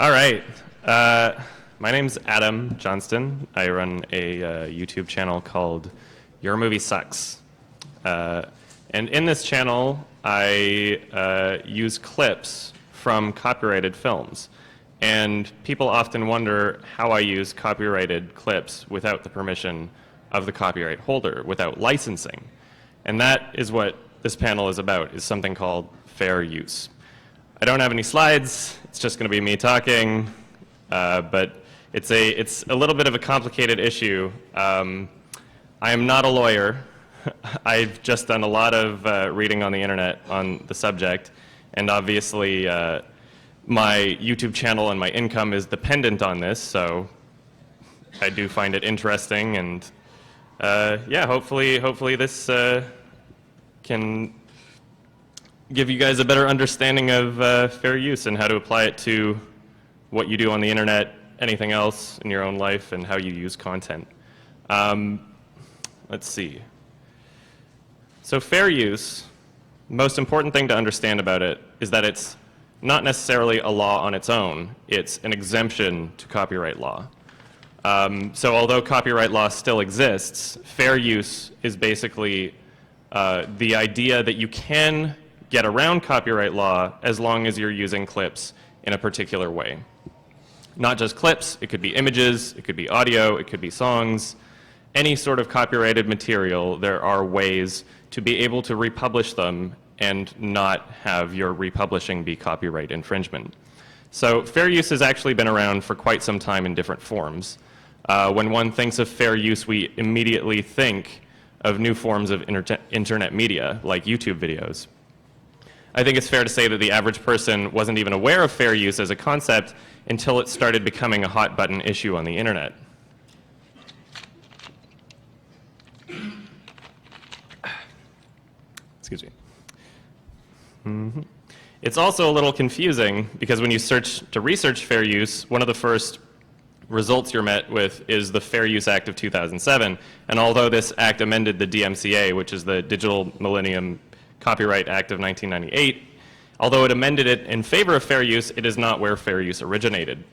All right. My name's Adam Johnston. I run a YouTube channel called Your Movie Sucks. And in this channel, I use clips from copyrighted films. And people often wonder how I use copyrighted clips without the permission of the copyright holder, without licensing. And that is what this panel is about, is something called fair use. I don't have any slides. It's just going to be me talking, but it's a little bit of a complicated issue. I am not a lawyer. I've just done a lot of reading on the internet on the subject, and obviously my YouTube channel and my income is dependent on this, so I do find it interesting, and yeah, hopefully this can give you guys a better understanding of fair use and how to apply it to what you do on the internet, anything else in your own life, and how you use content. Let's see. So fair use, the most important thing to understand about it is that it's not necessarily a law on its own. It's an exemption to copyright law. So although copyright law still exists, fair use is basically the idea that you can get around copyright law as long as you're using clips in a particular way. Not just clips, it could be images, it could be audio, it could be songs. Any sort of copyrighted material, there are ways to be able to republish them and not have your republishing be copyright infringement. So fair use has actually been around for quite some time in different forms. When one thinks of fair use, we immediately think of new forms of internet media, like YouTube videos. I think it's fair to say that the average person wasn't even aware of fair use as a concept until it started becoming a hot button issue on the internet. Excuse me. It's also a little confusing because when you search to research fair use, one of the first results you're met with is the Fair Use Act of 2007. And although this act amended the DMCA, which is the Digital Millennium Copyright Act of 1998, although it amended it in favor of fair use, it is not where fair use originated.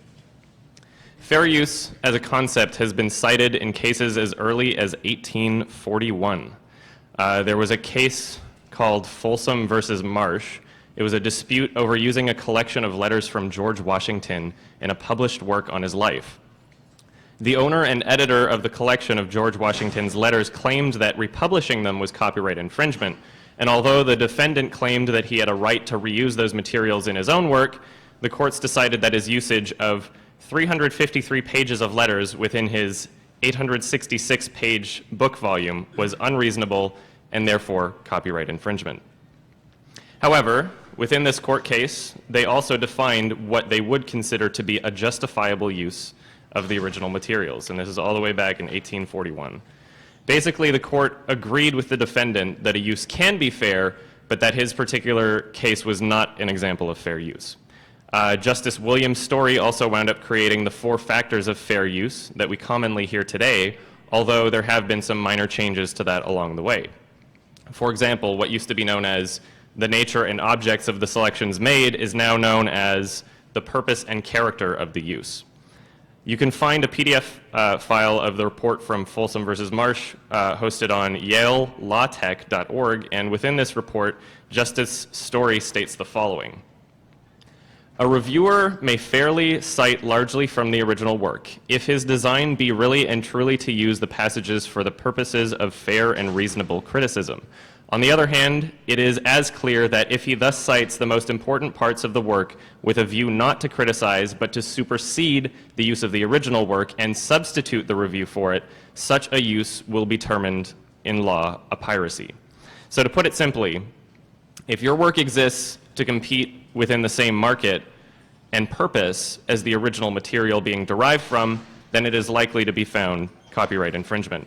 Fair use as a concept has been cited in cases as early as 1841. There was a case called Folsom versus Marsh. It was a dispute over using a collection of letters from George Washington in a published work on his life. The owner and editor of the collection of George Washington's letters claimed that republishing them was copyright infringement, and although the defendant claimed that he had a right to reuse those materials in his own work, the courts decided that his usage of 353 pages of letters within his 866-page book volume was unreasonable and therefore copyright infringement. However, within this court case, they also defined what they would consider to be a justifiable use of the original materials, and this is all the way back in 1841. Basically, the court agreed with the defendant that a use can be fair, but that his particular case was not an example of fair use. Justice William Story also wound up creating the 4 factors of fair use that we commonly hear today, although there have been some minor changes to that along the way. For example, what used to be known as the nature and objects of the selections made is now known as the purpose and character of the use. You can find a PDF file of the report from Folsom versus Marsh hosted on yalelawtech.org, and within this report, Justice Story states the following. A reviewer may fairly cite largely from the original work, if his design be really and truly to use the passages for the purposes of fair and reasonable criticism. On the other hand, it is as clear that if he thus cites the most important parts of the work with a view not to criticize but to supersede the use of the original work and substitute the review for it, such a use will be termed in law a piracy. So to put it simply, if your work exists to compete within the same market and purpose as the original material being derived from, then it is likely to be found copyright infringement.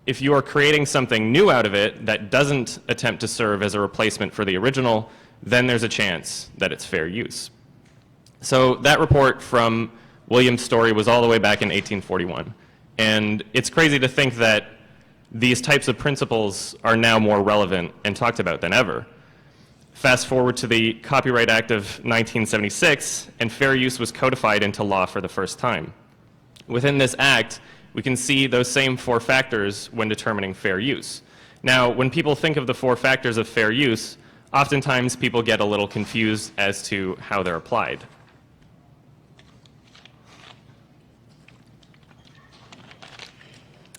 If you are creating something new out of it that doesn't attempt to serve as a replacement for the original, then there's a chance that it's fair use. So that report from William Story was all the way back in 1841. And it's crazy to think that these types of principles are now more relevant and talked about than ever. Fast forward to the Copyright Act of 1976, and fair use was codified into law for the first time. Within this act, we can see those same 4 factors when determining fair use. Now, when people think of the 4 factors of fair use, oftentimes people get a little confused as to how they're applied.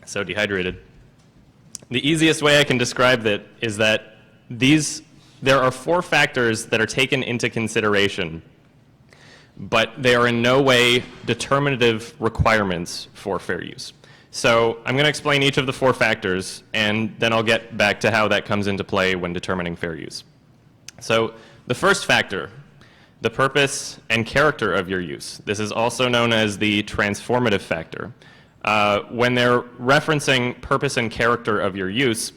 So dehydrated. The easiest way I can describe that is that there are 4 factors that are taken into consideration, but they are in no way determinative requirements for fair use. So I'm going to explain each of the 4 factors, and then I'll get back to how that comes into play when determining fair use. So the first factor, the purpose and character of your use. This is also known as the transformative factor. When they're referencing purpose and character of your use,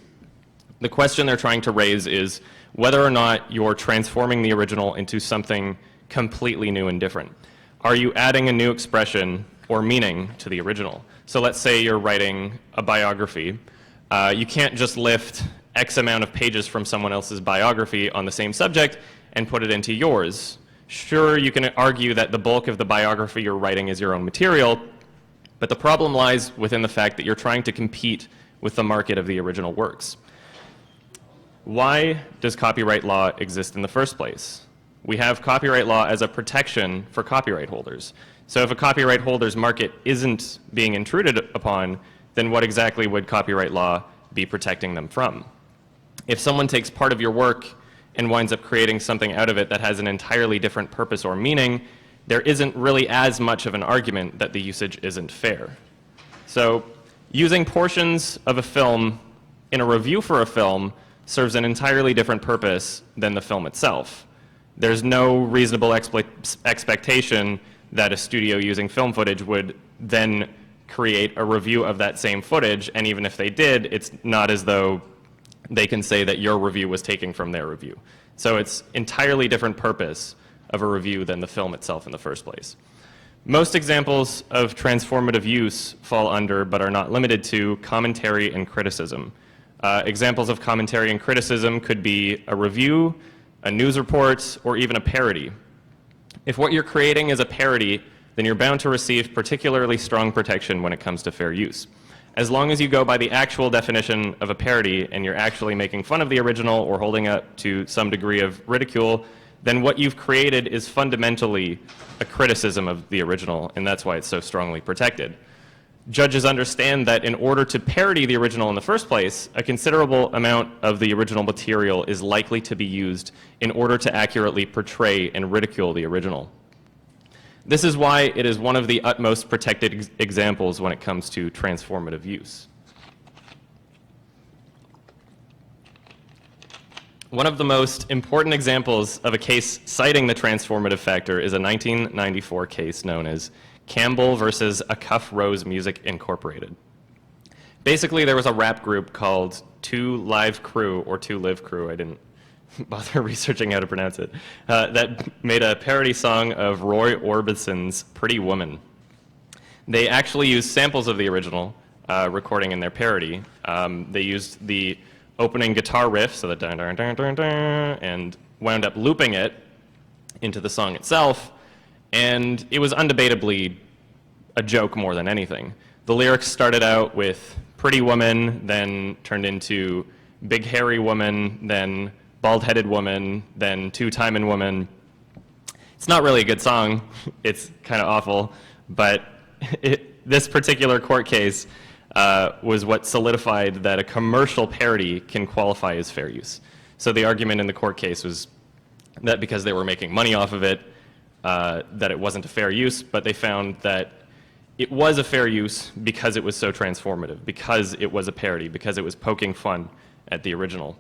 the question they're trying to raise is whether or not you're transforming the original into something completely new and different. Are you adding a new expression or meaning to the original? So let's say you're writing a biography. You can't just lift X amount of pages from someone else's biography on the same subject and put it into yours. Sure, you can argue that the bulk of the biography you're writing is your own material, but the problem lies within the fact that you're trying to compete with the market of the original works. Why does copyright law exist in the first place? We have copyright law as a protection for copyright holders. So if a copyright holder's market isn't being intruded upon, then what exactly would copyright law be protecting them from? If someone takes part of your work and winds up creating something out of it that has an entirely different purpose or meaning, there isn't really as much of an argument that the usage isn't fair. So using portions of a film in a review for a film serves an entirely different purpose than the film itself. There's no reasonable expectation that a studio using film footage would then create a review of that same footage, and even if they did, it's not as though they can say that your review was taken from their review. So it's entirely different purpose of a review than the film itself in the first place. Most examples of transformative use fall under, but are not limited to, commentary and criticism. Examples of commentary and criticism could be a review, a news report, or even a parody. If what you're creating is a parody, then you're bound to receive particularly strong protection when it comes to fair use. As long as you go by the actual definition of a parody and you're actually making fun of the original or holding up to some degree of ridicule, then what you've created is fundamentally a criticism of the original, and that's why it's so strongly protected. Judges understand that in order to parody the original in the first place, a considerable amount of the original material is likely to be used in order to accurately portray and ridicule the original. This is why it is one of the utmost protected examples when it comes to transformative use. One of the most important examples of a case citing the transformative factor is a 1994 case known as Campbell versus A Cuff Rose Music Incorporated. Basically, there was a rap group called Two Live Crew, or Two Live Crew, I didn't bother researching how to pronounce it, that made a parody song of Roy Orbison's Pretty Woman. They actually used samples of the original recording in their parody. They used the opening guitar riff, so the dun dun dun dun dun, and wound up looping it into the song itself, and it was undebatably a joke more than anything. The lyrics started out with Pretty Woman, then turned into Big Hairy Woman, then Bald-Headed Woman, then Two-Timin' Woman. It's not really a good song. It's kind of awful, but this particular court case was what solidified that a commercial parody can qualify as fair use. So the argument in the court case was that because they were making money off of it, that it wasn't a fair use, but they found that it was a fair use because it was so transformative, because it was a parody, because it was poking fun at the original.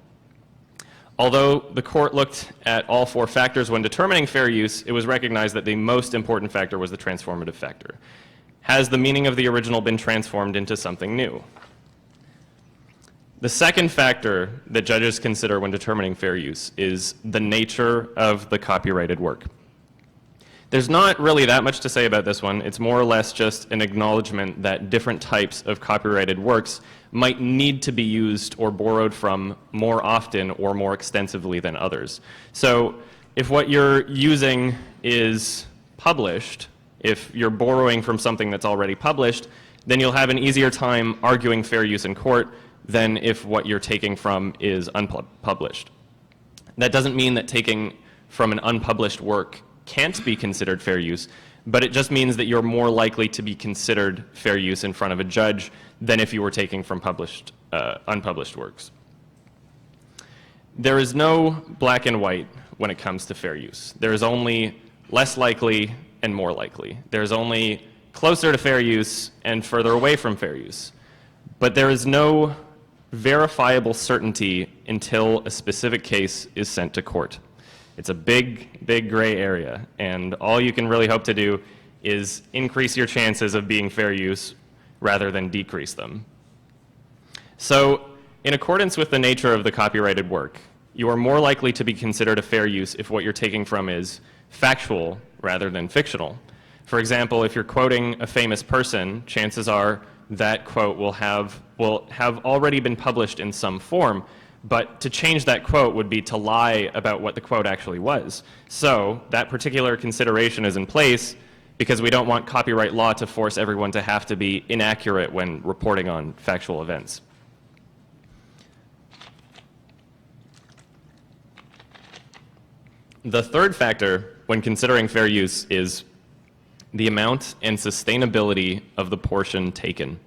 Although the court looked at all 4 factors when determining fair use, it was recognized that the most important factor was the transformative factor. Has the meaning of the original been transformed into something new? The second factor that judges consider when determining fair use is the nature of the copyrighted work. There's not really that much to say about this one. It's more or less just an acknowledgement that different types of copyrighted works might need to be used or borrowed from more often or more extensively than others. So if what you're using is published, if you're borrowing from something that's already published, then you'll have an easier time arguing fair use in court than if what you're taking from is unpublished. That doesn't mean that taking from an unpublished work can't be considered fair use, but it just means that you're more likely to be considered fair use in front of a judge than if you were taking from unpublished works. There is no black and white when it comes to fair use. There is only less likely and more likely. There's only closer to fair use and further away from fair use. But there is no verifiable certainty until a specific case is sent to court. It's a big, big gray area, and all you can really hope to do is increase your chances of being fair use rather than decrease them. So, in accordance with the nature of the copyrighted work, you are more likely to be considered a fair use if what you're taking from is factual rather than fictional. For example, if you're quoting a famous person, chances are that quote will have already been published in some form, but to change that quote would be to lie about what the quote actually was. So that particular consideration is in place because we don't want copyright law to force everyone to have to be inaccurate when reporting on factual events. The third factor when considering fair use is the amount and sustainability of the portion taken.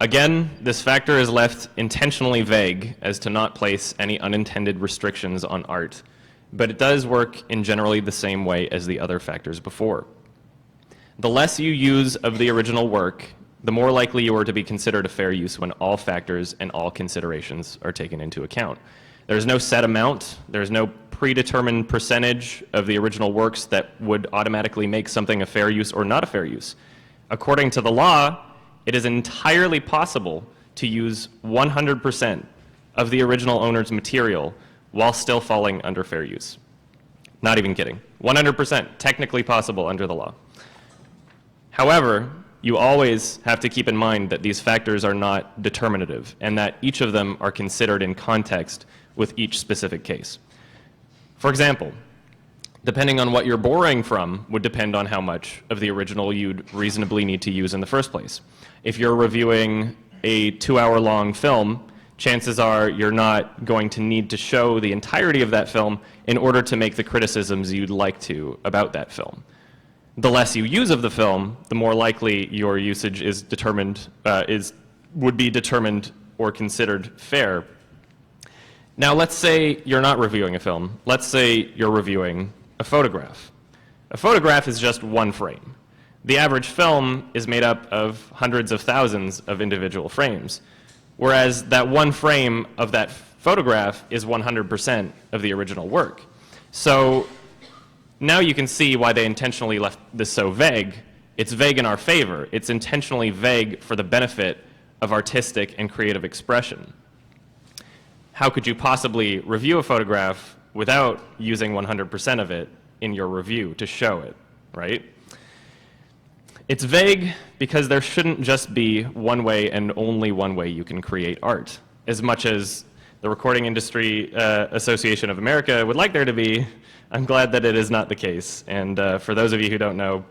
Again, this factor is left intentionally vague as to not place any unintended restrictions on art, but it does work in generally the same way as the other factors before. The less you use of the original work, the more likely you are to be considered a fair use when all factors and all considerations are taken into account. There's no set amount, there's no predetermined percentage of the original works that would automatically make something a fair use or not a fair use. According to the law, it is entirely possible to use 100% of the original owner's material while still falling under fair use. Not even kidding. 100% technically possible under the law. However, you always have to keep in mind that these factors are not determinative and that each of them are considered in context with each specific case. For example, depending on what you're borrowing from would depend on how much of the original you'd reasonably need to use in the first place. If you're reviewing a 2-hour-long film, chances are you're not going to need to show the entirety of that film in order to make the criticisms you'd like to about that film. The less you use of the film, the more likely your usage is would be determined or considered fair. Now let's say you're not reviewing a film. Let's say you're reviewing a photograph. A photograph is just one frame. The average film is made up of hundreds of thousands of individual frames, whereas that one frame of that photograph is 100% of the original work. So now you can see why they intentionally left this so vague. It's vague in our favor. It's intentionally vague for the benefit of artistic and creative expression. How could you possibly review a photograph without using 100% of it in your review to show it, right? It's vague because there shouldn't just be one way and only one way you can create art. As much as the Recording Industry Association of America would like there to be, I'm glad that it is not the case. And for those of you who don't know,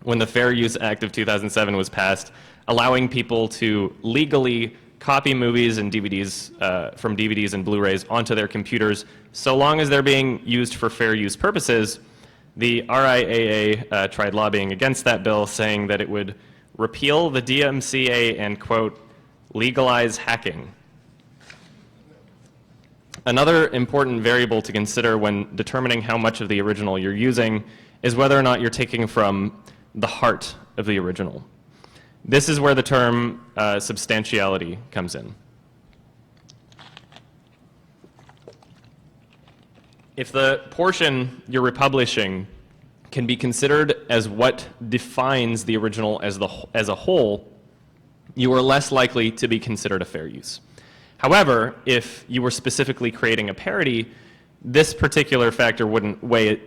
when the Fair Use Act of 2007 was passed, allowing people to legally copy movies and DVDs from DVDs and Blu-rays onto their computers, so long as they're being used for fair use purposes, the RIAA tried lobbying against that bill, saying that it would repeal the DMCA and, quote, legalize hacking. Another important variable to consider when determining how much of the original you're using is whether or not you're taking from the heart of the original. This is where the term substantiality comes in. If the portion you're republishing can be considered as what defines the original as a whole, you are less likely to be considered a fair use. However, if you were specifically creating a parody, this particular factor wouldn't weigh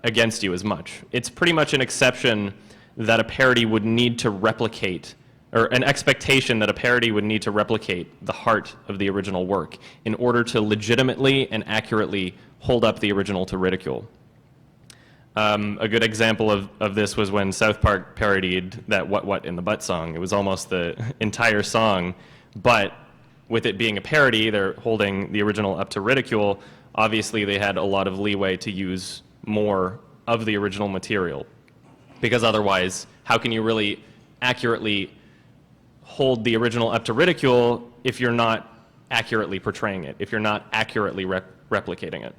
against you as much. It's pretty much an exception that a parody would need to replicate, or an expectation that a parody would need to replicate the heart of the original work in order to legitimately and accurately hold up the original to ridicule. A good example of this was when South Park parodied that What in the Butt song. It was almost the entire song, but with it being a parody, they're holding the original up to ridicule. Obviously, they had a lot of leeway to use more of the original material, because otherwise, how can you really accurately hold the original up to ridicule if you're not accurately portraying it, if you're not accurately replicating it?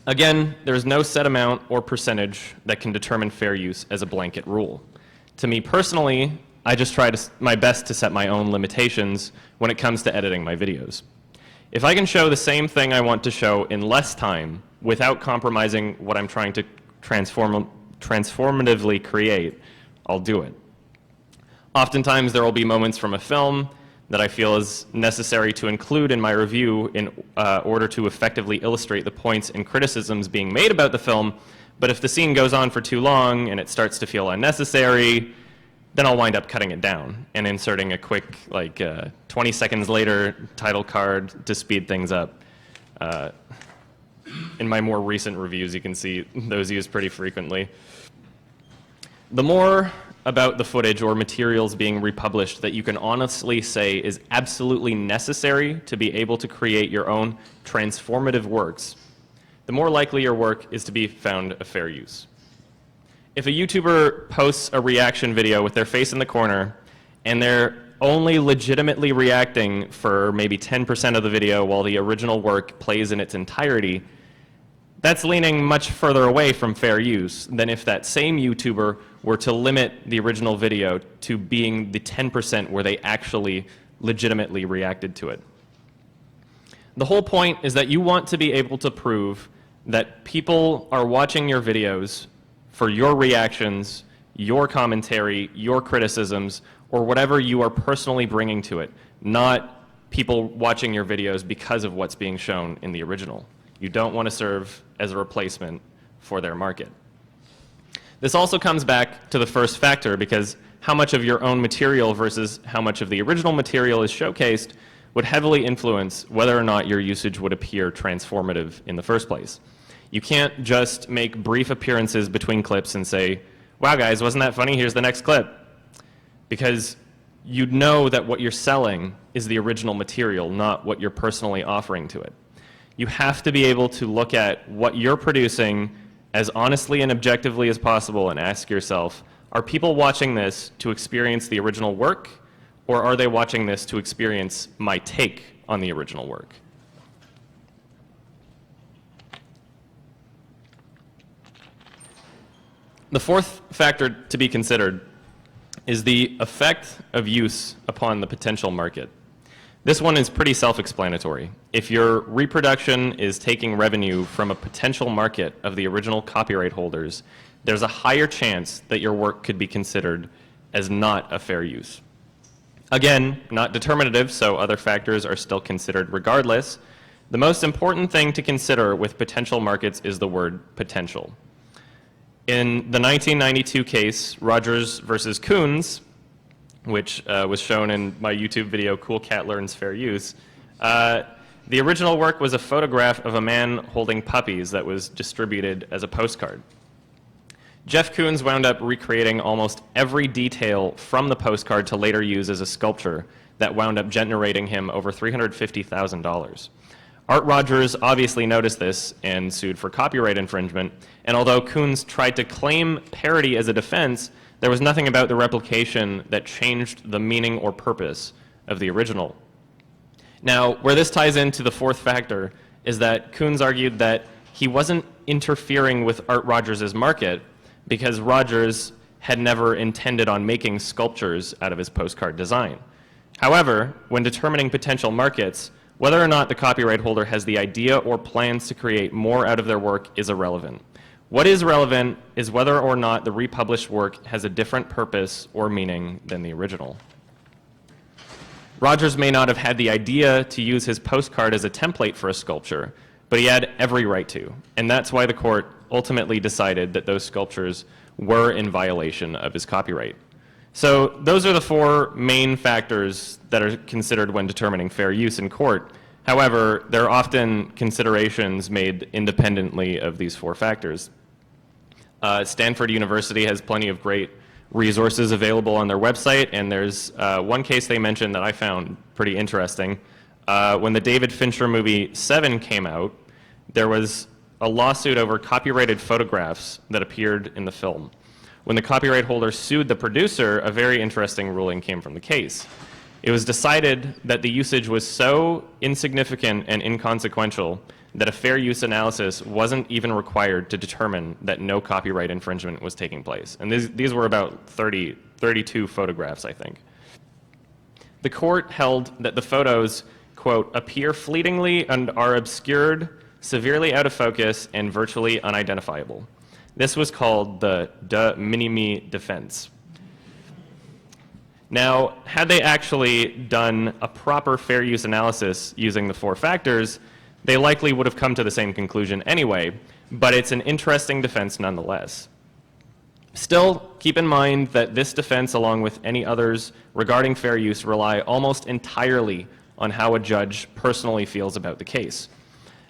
Again, there's no set amount or percentage that can determine fair use as a blanket rule. To me personally, I just try my best to set my own limitations when it comes to editing my videos. If I can show the same thing I want to show in less time without compromising what I'm trying to transformatively create, I'll do it. Oftentimes there will be moments from a film that I feel is necessary to include in my review in order to effectively illustrate the points and criticisms being made about the film, but if the scene goes on for too long and it starts to feel unnecessary, then I'll wind up cutting it down and inserting a quick, 20 seconds later title card to speed things up. In my more recent reviews, you can see those used pretty frequently. The more about the footage or materials being republished that you can honestly say is absolutely necessary to be able to create your own transformative works, the more likely your work is to be found a fair use. If a YouTuber posts a reaction video with their face in the corner and they're only legitimately reacting for maybe 10% of the video while the original work plays in its entirety, that's leaning much further away from fair use than if that same YouTuber were to limit the original video to being the 10% where they actually legitimately reacted to it. The whole point is that you want to be able to prove that people are watching your videos for your reactions, your commentary, your criticisms, or whatever you are personally bringing to it, not people watching your videos because of what's being shown in the original. You don't want to serve as a replacement for their market. This also comes back to the first factor, because how much of your own material versus how much of the original material is showcased would heavily influence whether or not your usage would appear transformative in the first place. You can't just make brief appearances between clips and say, wow guys, wasn't that funny? Here's the next clip. Because you know that what you're selling is the original material, not what you're personally offering to it. You have to be able to look at what you're producing as honestly and objectively as possible and ask yourself, are people watching this to experience the original work, or are they watching this to experience my take on the original work? The fourth factor to be considered is the effect of use upon the potential market. This one is pretty self-explanatory. If your reproduction is taking revenue from a potential market of the original copyright holders, there's a higher chance that your work could be considered as not a fair use. Again, not determinative, so other factors are still considered regardless. The most important thing to consider with potential markets is the word potential. In the 1992 case, Rogers versus Coons, which was shown in my YouTube video, Cool Cat Learns Fair Use, the original work was a photograph of a man holding puppies that was distributed as a postcard. Jeff Koons wound up recreating almost every detail from the postcard to later use as a sculpture that wound up generating him over $350,000. Art Rogers obviously noticed this and sued for copyright infringement, and although Koons tried to claim parody as a defense, there was nothing about the replication that changed the meaning or purpose of the original. Now, where this ties into the fourth factor is that Koons argued that he wasn't interfering with Art Rogers' market because Rogers had never intended on making sculptures out of his postcard design. However, when determining potential markets, whether or not the copyright holder has the idea or plans to create more out of their work is irrelevant. What is relevant is whether or not the republished work has a different purpose or meaning than the original. Rogers may not have had the idea to use his postcard as a template for a sculpture, but he had every right to, and that's why the court ultimately decided that those sculptures were in violation of his copyright. So those are the four main factors that are considered when determining fair use in court. However, there are often considerations made independently of these four factors. Stanford University has plenty of great resources available on their website, and there's one case they mentioned that I found pretty interesting. When the David Fincher movie Seven came out, there was a lawsuit over copyrighted photographs that appeared in the film. When the copyright holder sued the producer, a very interesting ruling came from the case. It was decided that the usage was so insignificant and inconsequential that a fair use analysis wasn't even required to determine that no copyright infringement was taking place. And these were about 32 photographs, I think. The court held that the photos, quote, appear fleetingly and are obscured, severely out of focus, and virtually unidentifiable. This was called the de minimis defense. Now, had they actually done a proper fair use analysis using the four factors, they likely would have come to the same conclusion anyway, but it's an interesting defense nonetheless. Still, keep in mind that this defense, along with any others regarding fair use, rely almost entirely on how a judge personally feels about the case.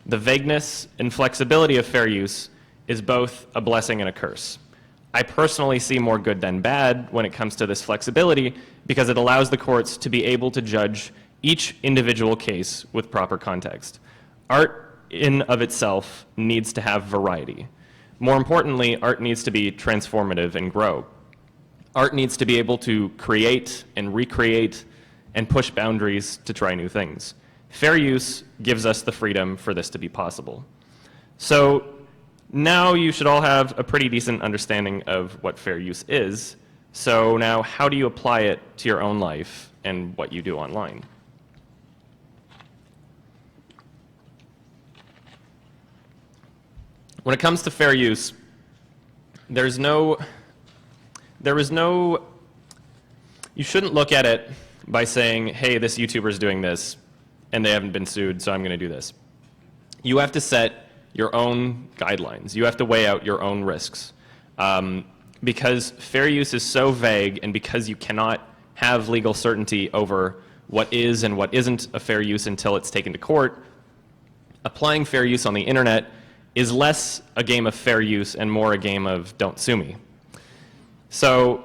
The vagueness and flexibility of fair use is both a blessing and a curse. I personally see more good than bad when it comes to this flexibility because it allows the courts to be able to judge each individual case with proper context. Art in of itself needs to have variety. More importantly, art needs to be transformative and grow. Art needs to be able to create and recreate and push boundaries to try new things. Fair use gives us the freedom for this to be possible. So now you should all have a pretty decent understanding of what fair use is. So now how do you apply it to your own life and what you do online? When it comes to fair use, you shouldn't look at it by saying, hey, this YouTuber is doing this and they haven't been sued, so I'm going to do this. You have to set your own guidelines. You have to weigh out your own risks. Because fair use is so vague, and because you cannot have legal certainty over what is and what isn't a fair use until it's taken to court, applying fair use on the internet is less a game of fair use and more a game of don't sue me. So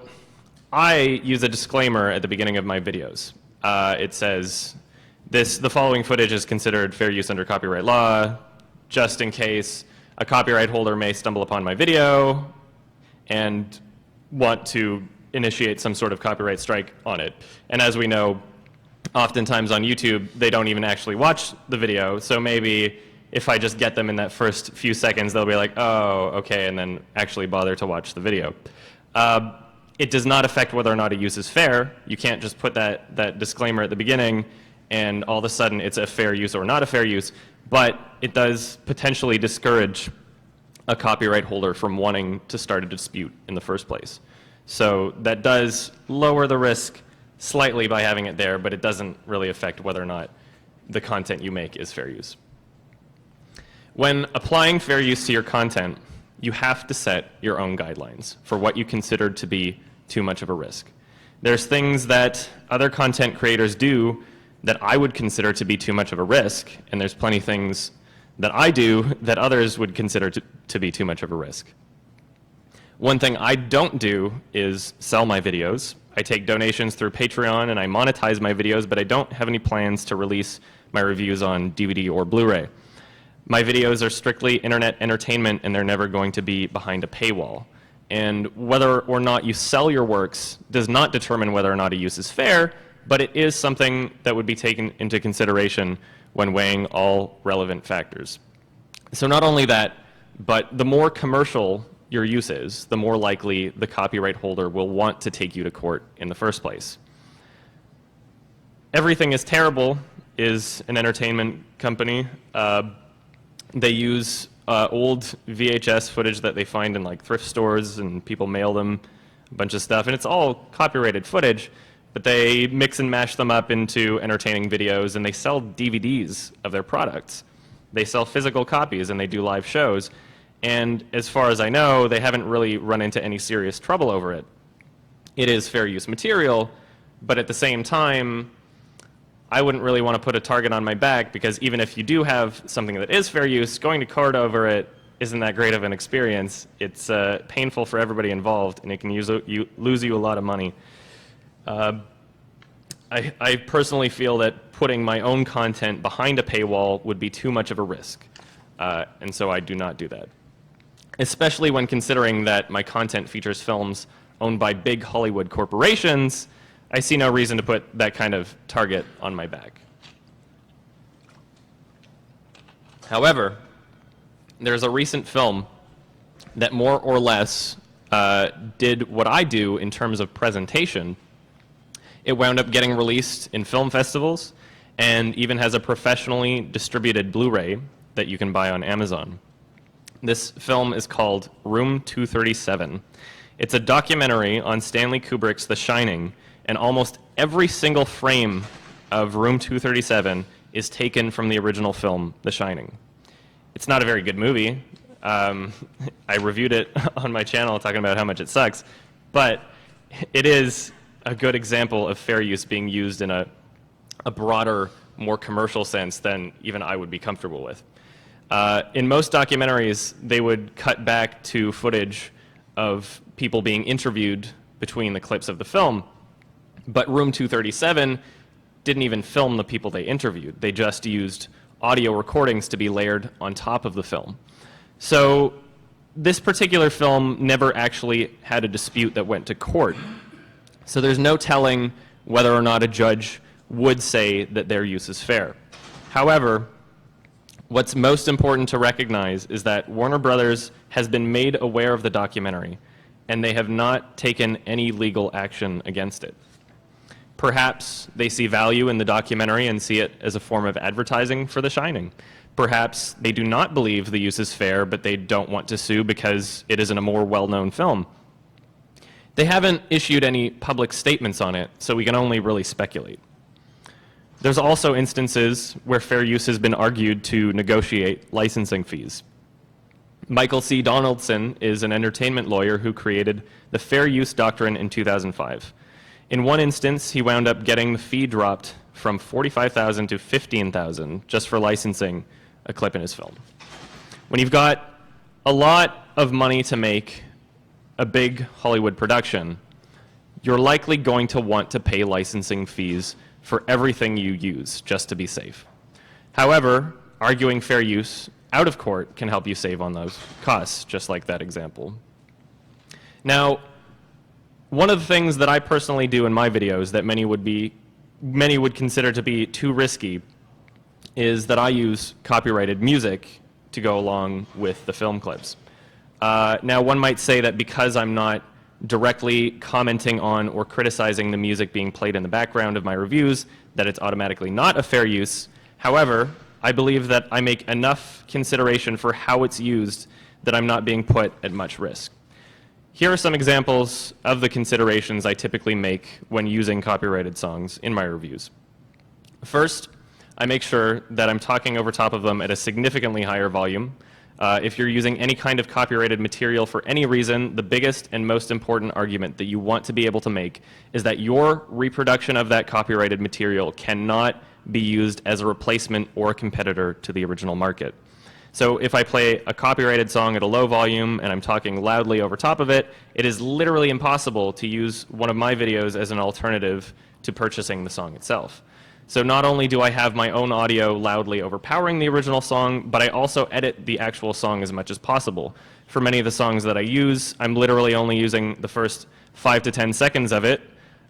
I use a disclaimer at the beginning of my videos. It says, the following footage is considered fair use under copyright law, just in case a copyright holder may stumble upon my video and want to initiate some sort of copyright strike on it. And as we know, oftentimes on YouTube, they don't even actually watch the video, so maybe if I just get them in that first few seconds, they'll be like, oh, okay, and then actually bother to watch the video. It does not affect whether or not a use is fair. You can't just put that disclaimer at the beginning and all of a sudden it's a fair use or not a fair use, but it does potentially discourage a copyright holder from wanting to start a dispute in the first place. So that does lower the risk slightly by having it there, but it doesn't really affect whether or not the content you make is fair use. When applying fair use to your content, you have to set your own guidelines for what you consider to be too much of a risk. There's things that other content creators do that I would consider to be too much of a risk, and there's plenty of things that I do that others would consider to be too much of a risk. One thing I don't do is sell my videos. I take donations through Patreon and I monetize my videos, but I don't have any plans to release my reviews on DVD or Blu-ray. My videos are strictly internet entertainment and they're never going to be behind a paywall. And whether or not you sell your works does not determine whether or not a use is fair, but it is something that would be taken into consideration when weighing all relevant factors. So not only that, but the more commercial your use is, the more likely the copyright holder will want to take you to court in the first place. Everything is Terrible is an entertainment company. They use old VHS footage that they find in like thrift stores, and people mail them a bunch of stuff, and it's all copyrighted footage, but they mix and mash them up into entertaining videos, and they sell DVDs of their products. They sell physical copies, and they do live shows. And as far as I know, they haven't really run into any serious trouble over it. It is fair use material, but at the same time, I wouldn't really want to put a target on my back, because even if you do have something that is fair use, going to court over it isn't that great of an experience. It's painful for everybody involved, and it can lose you a lot of money. I personally feel that putting my own content behind a paywall would be too much of a risk, and so I do not do that. Especially when considering that my content features films owned by big Hollywood corporations, I see no reason to put that kind of target on my back. However, there's a recent film that more or less did what I do in terms of presentation. It wound up getting released in film festivals and even has a professionally distributed Blu-ray that you can buy on Amazon. This film is called Room 237. It's a documentary on Stanley Kubrick's The Shining, and almost every single frame of Room 237 is taken from the original film, The Shining. It's not a very good movie. I reviewed it on my channel talking about how much it sucks, but it is a good example of fair use being used in a broader, more commercial sense than even I would be comfortable with. In most documentaries, they would cut back to footage of people being interviewed between the clips of the film, but Room 237 didn't even film the people they interviewed. They just used audio recordings to be layered on top of the film. So this particular film never actually had a dispute that went to court. So there's no telling whether or not a judge would say that their use is fair. However, what's most important to recognize is that Warner Brothers has been made aware of the documentary, and they have not taken any legal action against it. Perhaps they see value in the documentary and see it as a form of advertising for The Shining. Perhaps they do not believe the use is fair, but they don't want to sue because it isn't a more well-known film. They haven't issued any public statements on it, so we can only really speculate. There's also instances where fair use has been argued to negotiate licensing fees. Michael C. Donaldson is an entertainment lawyer who created the fair use doctrine in 2005. In one instance, he wound up getting the fee dropped from $45,000 to $15,000 just for licensing a clip in his film. When you've got a lot of money to make a big Hollywood production, you're likely going to want to pay licensing fees for everything you use, just to be safe. However, arguing fair use out of court can help you save on those costs, just like that example. Now, one of the things that I personally do in my videos that many would consider to be too risky is that I use copyrighted music to go along with the film clips. Now, one might say that because I'm not directly commenting on or criticizing the music being played in the background of my reviews, that it's automatically not a fair use. However, I believe that I make enough consideration for how it's used that I'm not being put at much risk. Here are some examples of the considerations I typically make when using copyrighted songs in my reviews. First, I make sure that I'm talking over top of them at a significantly higher volume. If you're using any kind of copyrighted material for any reason, the biggest and most important argument that you want to be able to make is that your reproduction of that copyrighted material cannot be used as a replacement or a competitor to the original market. So if I play a copyrighted song at a low volume and I'm talking loudly over top of it, it is literally impossible to use one of my videos as an alternative to purchasing the song itself. So not only do I have my own audio loudly overpowering the original song, but I also edit the actual song as much as possible. For many of the songs that I use, I'm literally only using the first 5 to 10 seconds of it,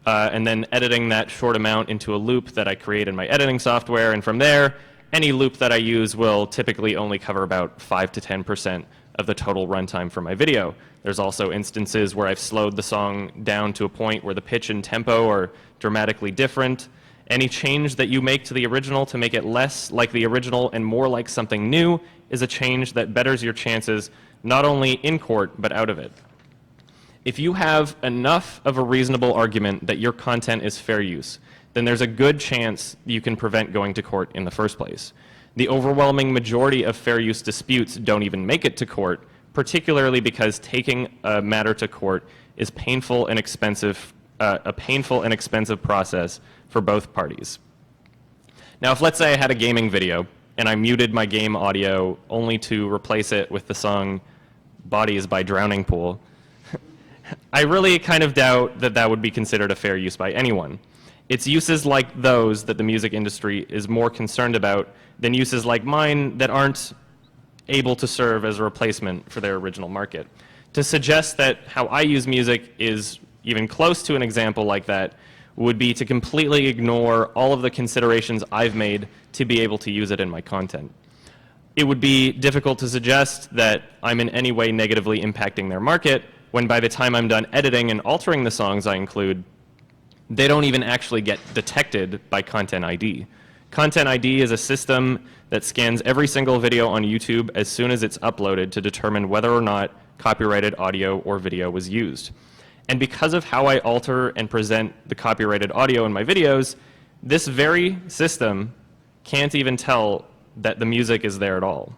and then editing that short amount into a loop that I create in my editing software, and from there, any loop that I use will typically only cover about 5 to 10% of the total runtime for my video. There's also instances where I've slowed the song down to a point where the pitch and tempo are dramatically different. Any change that you make to the original to make it less like the original and more like something new is a change that betters your chances not only in court but out of it. If you have enough of a reasonable argument that your content is fair use, then there's a good chance you can prevent going to court in the first place. The overwhelming majority of fair use disputes don't even make it to court particularly because taking a matter to court is painful and expensive, a painful and expensive process for both parties. Now, if let's say I had a gaming video and I muted my game audio only to replace it with the song Bodies by Drowning Pool, I really kind of doubt that that would be considered a fair use by anyone. It's uses like those that the music industry is more concerned about than uses like mine that aren't able to serve as a replacement for their original market. To suggest that how I use music is even close to an example like that would be to completely ignore all of the considerations I've made to be able to use it in my content. It would be difficult to suggest that I'm in any way negatively impacting their market when by the time I'm done editing and altering the songs I include, they don't even actually get detected by Content ID. Content ID is a system that scans every single video on YouTube as soon as it's uploaded to determine whether or not copyrighted audio or video was used. And because of how I alter and present the copyrighted audio in my videos, this very system can't even tell that the music is there at all.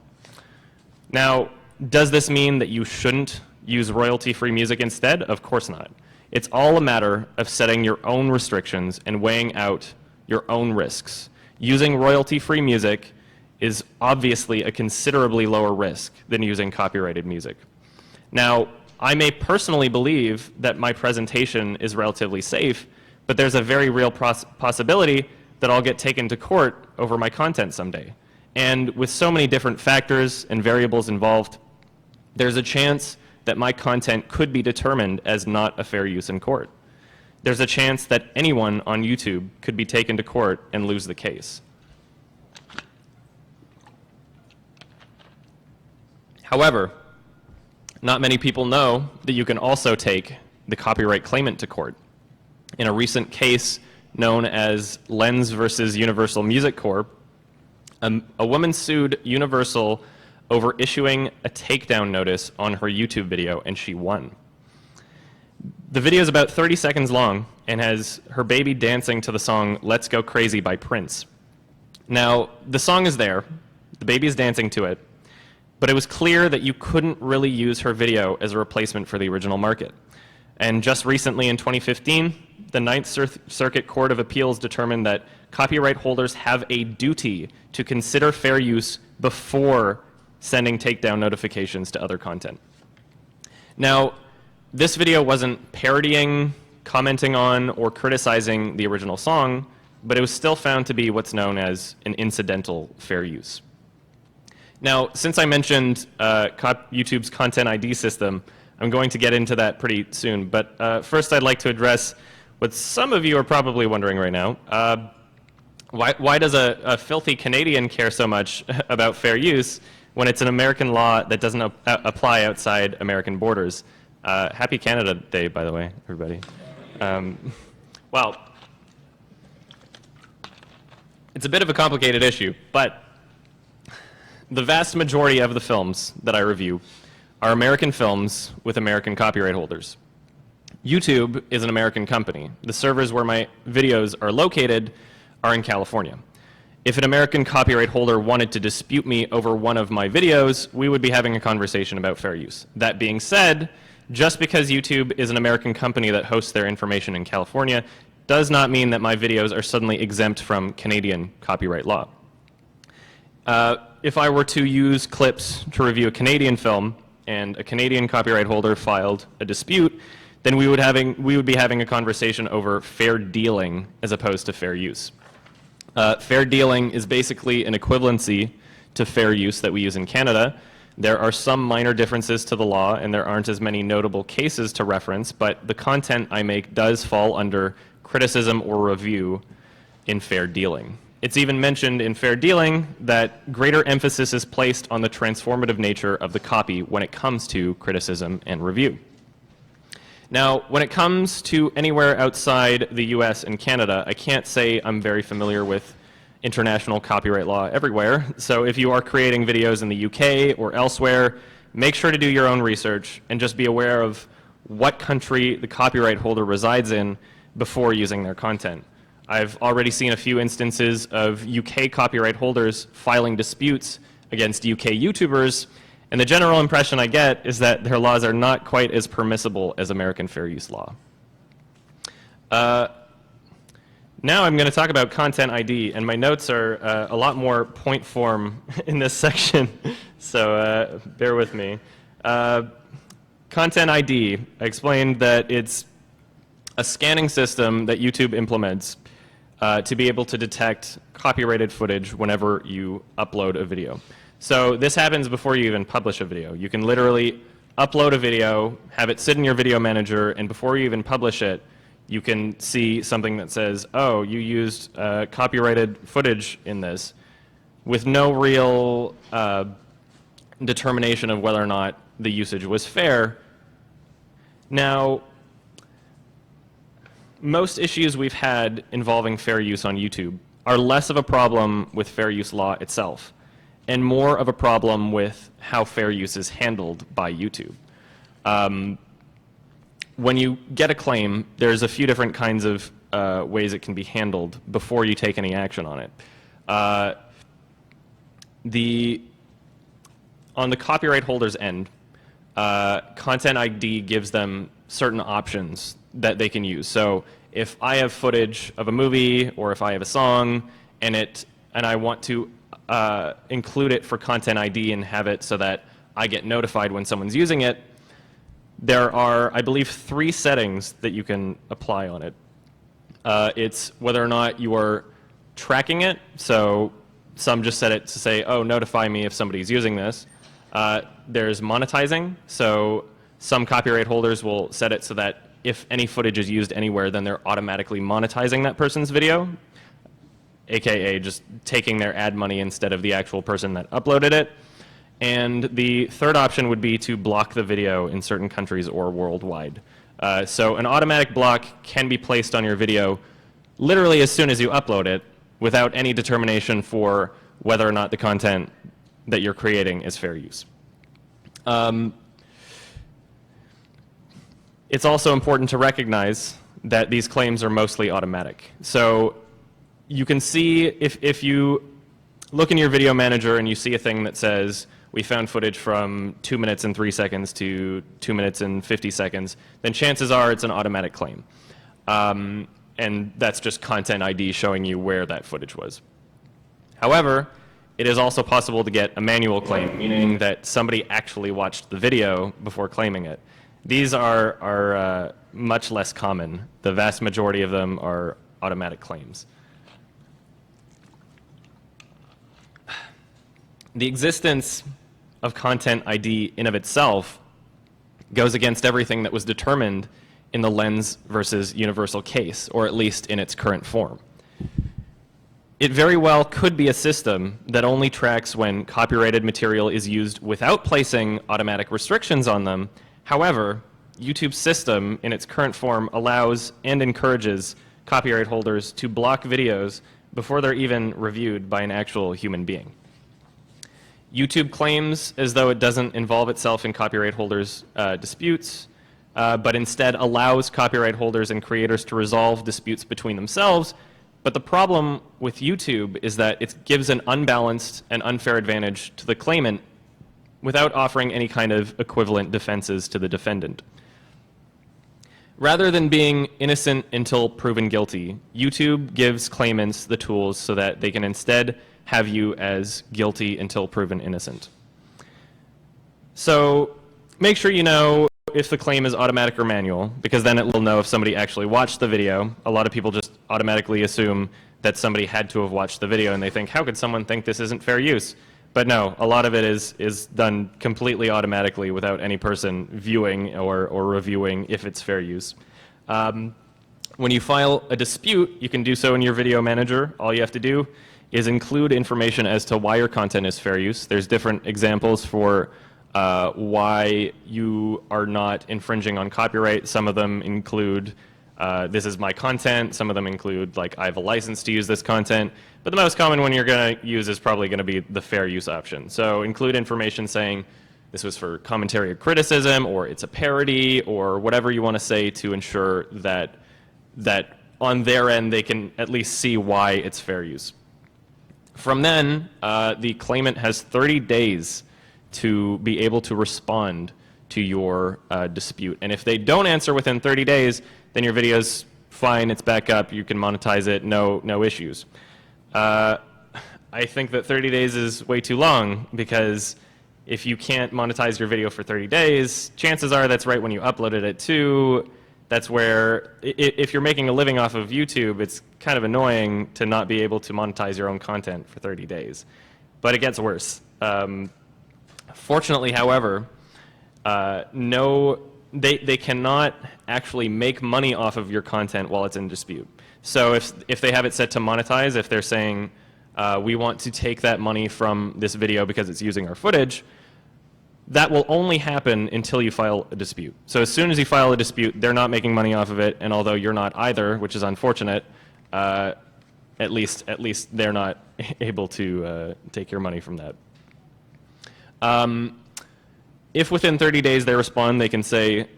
Now, does this mean that you shouldn't use royalty-free music instead? Of course not. It's all a matter of setting your own restrictions and weighing out your own risks. Using royalty-free music is obviously a considerably lower risk than using copyrighted music. Now, I may personally believe that my presentation is relatively safe, but there's a very real possibility that I'll get taken to court over my content someday. And with so many different factors and variables involved, there's a chance that my content could be determined as not a fair use in court. There's a chance that anyone on YouTube could be taken to court and lose the case. However, not many people know that you can also take the copyright claimant to court. In a recent case known as Lens versus Universal Music Corp., a woman sued Universal over issuing a takedown notice on her YouTube video, and she won. The video is about 30 seconds long and has her baby dancing to the song Let's Go Crazy by Prince. Now, the song is there, the baby is dancing to it, but it was clear that you couldn't really use her video as a replacement for the original market. And just recently in 2015, the Ninth Circuit Court of Appeals determined that copyright holders have a duty to consider fair use before sending takedown notifications to other content. Now, this video wasn't parodying, commenting on, or criticizing the original song, but it was still found to be what's known as an incidental fair use. Now, since I mentioned YouTube's Content ID system, I'm going to get into that pretty soon, but first I'd like to address what some of you are probably wondering right now. Why does a filthy Canadian care so much about fair use when it's an American law that doesn't apply outside American borders? Happy Canada Day, by the way, everybody. Well, it's a bit of a complicated issue, but the vast majority of the films that I review are American films with American copyright holders. YouTube is an American company. The servers where my videos are located are in California. If an American copyright holder wanted to dispute me over one of my videos, we would be having a conversation about fair use. That being said, just because YouTube is an American company that hosts their information in California does not mean that my videos are suddenly exempt from Canadian copyright law. If I were to use clips to review a Canadian film and a Canadian copyright holder filed a dispute, then we would be having a conversation over fair dealing as opposed to fair use. Fair dealing is basically an equivalency to fair use that we use in Canada. There are some minor differences to the law, and there aren't as many notable cases to reference, but the content I make does fall under criticism or review in fair dealing. It's even mentioned in fair dealing that greater emphasis is placed on the transformative nature of the copy when it comes to criticism and review. Now, when it comes to anywhere outside the US and Canada, I can't say I'm very familiar with international copyright law everywhere. So if you are creating videos in the UK or elsewhere, make sure to do your own research and just be aware of what country the copyright holder resides in before using their content. I've already seen a few instances of UK copyright holders filing disputes against UK YouTubers, And the general impression I get is that their laws are not quite as permissible as American fair use law. Now I'm going to talk about content ID, and my notes are a lot more point form in this section, so bear with me. Content ID, I explained that it's a scanning system that YouTube implements to be able to detect copyrighted footage whenever you upload a video. So this happens before you even publish a video. You can literally upload a video, have it sit in your video manager, and before you even publish it, you can see something that says, oh, you used copyrighted footage in this, with no real determination of whether or not the usage was fair. Now, most issues we've had involving fair use on YouTube are less of a problem with fair use law itself, and more of a problem with how fair use is handled by YouTube. When you get a claim, there's a few different kinds of ways it can be handled before you take any action on it. On the copyright holder's end, Content ID gives them certain options that they can use. So if I have footage of a movie or if I have a song and I want to include it for Content ID and have it so that I get notified when someone's using it, there are, I believe, 3 settings that you can apply on it. It's whether or not you are tracking it. So some just set it to say, oh, notify me if somebody's using this. There's monetizing. So some copyright holders will set it so that if any footage is used anywhere, then they're automatically monetizing that person's video, aka just taking their ad money instead of the actual person that uploaded it. And the third option would be to block the video in certain countries or worldwide. So an automatic block can be placed on your video literally as soon as you upload it without any determination for whether or not the content that you're creating is fair use. It's also important to recognize that these claims are mostly automatic. So you can see if you look in your video manager and you see a thing that says, we found footage from 2 minutes and 3 seconds to 2 minutes and 50 seconds, then chances are it's an automatic claim. And that's just Content ID showing you where that footage was. However, it is also possible to get a manual claim, meaning that somebody actually watched the video before claiming it. These are much less common. The vast majority of them are automatic claims. The existence of Content ID in of itself goes against everything that was determined in the Lens versus Universal case, or at least in its current form. It very well could be a system that only tracks when copyrighted material is used without placing automatic restrictions on them. However, YouTube's system in its current form allows and encourages copyright holders to block videos before they're even reviewed by an actual human being. YouTube claims as though it doesn't involve itself in copyright holders' disputes, but instead allows copyright holders and creators to resolve disputes between themselves. But the problem with YouTube is that it gives an unbalanced and unfair advantage to the claimant without offering any kind of equivalent defenses to the defendant. Rather than being innocent until proven guilty, YouTube gives claimants the tools so that they can instead have you as guilty until proven innocent. So make sure you know if the claim is automatic or manual, because then it will know if somebody actually watched the video. A lot of people just automatically assume that somebody had to have watched the video, and they think, how could someone think this isn't fair use? But no, a lot of it is done completely automatically without any person viewing or reviewing if it's fair use. When you file a dispute, you can do so in your video manager. All you have to do is include information as to why your content is fair use. There's different examples for why you are not infringing on copyright. Some of them include, this is my content. Some of them include, like, I have a license to use this content. But the most common one you're going to use is probably going to be the fair use option. So include information saying this was for commentary or criticism, or it's a parody, or whatever you want to say to ensure that on their end they can at least see why it's fair use. From then, the claimant has 30 days to be able to respond to your dispute. And if they don't answer within 30 days, then your video's fine, it's back up, you can monetize it, no issues. I think that 30 days is way too long, because if you can't monetize your video for 30 days, chances are that's right when you uploaded it too. That's where, if you're making a living off of YouTube, it's kind of annoying to not be able to monetize your own content for 30 days. But it gets worse. Fortunately, however, they cannot actually make money off of your content while it's in dispute. So if they have it set to monetize, if they're saying, we want to take that money from this video because it's using our footage, that will only happen until you file a dispute. So as soon as you file a dispute, they're not making money off of it, and although you're not either, which is unfortunate, at least they're not able to take your money from that. If within 30 days they respond, they can say,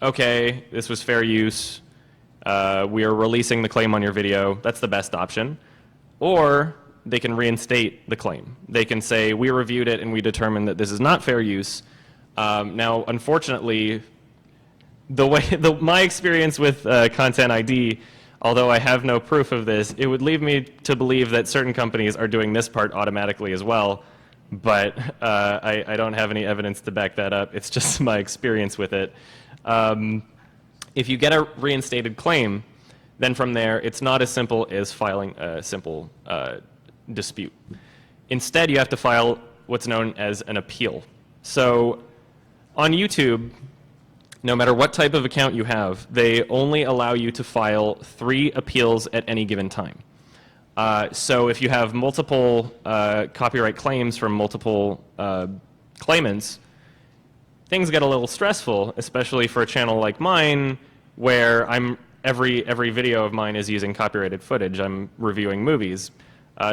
okay, this was fair use, we are releasing the claim on your video. That's the best option. Or they can reinstate the claim. They can say, we reviewed it and we determined that this is not fair use. Now, unfortunately, my experience with Content ID, although I have no proof of this, it would lead me to believe that certain companies are doing this part automatically as well. But I don't have any evidence to back that up. It's just my experience with it. If you get a reinstated claim, then from there, it's not as simple as filing a simple dispute. Instead, you have to file what's known as an appeal. So on YouTube, no matter what type of account you have, they only allow you to file 3 appeals at any given time. So if you have multiple copyright claims from multiple claimants, things get a little stressful, especially for a channel like mine, where every video of mine is using copyrighted footage. I'm reviewing movies.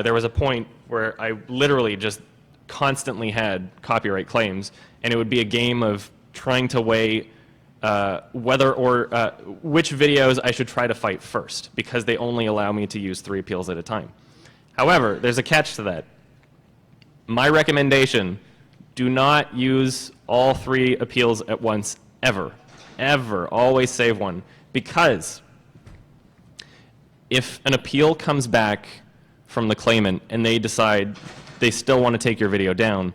There was a point where I literally just constantly had copyright claims, and it would be a game of trying to weigh whether or which videos I should try to fight first, because they only allow me to use 3 appeals at a time. However, there's a catch to that. My recommendation, do not use all 3 appeals at once, ever. Ever. Always save one. Because if an appeal comes back from the claimant and they decide they still want to take your video down,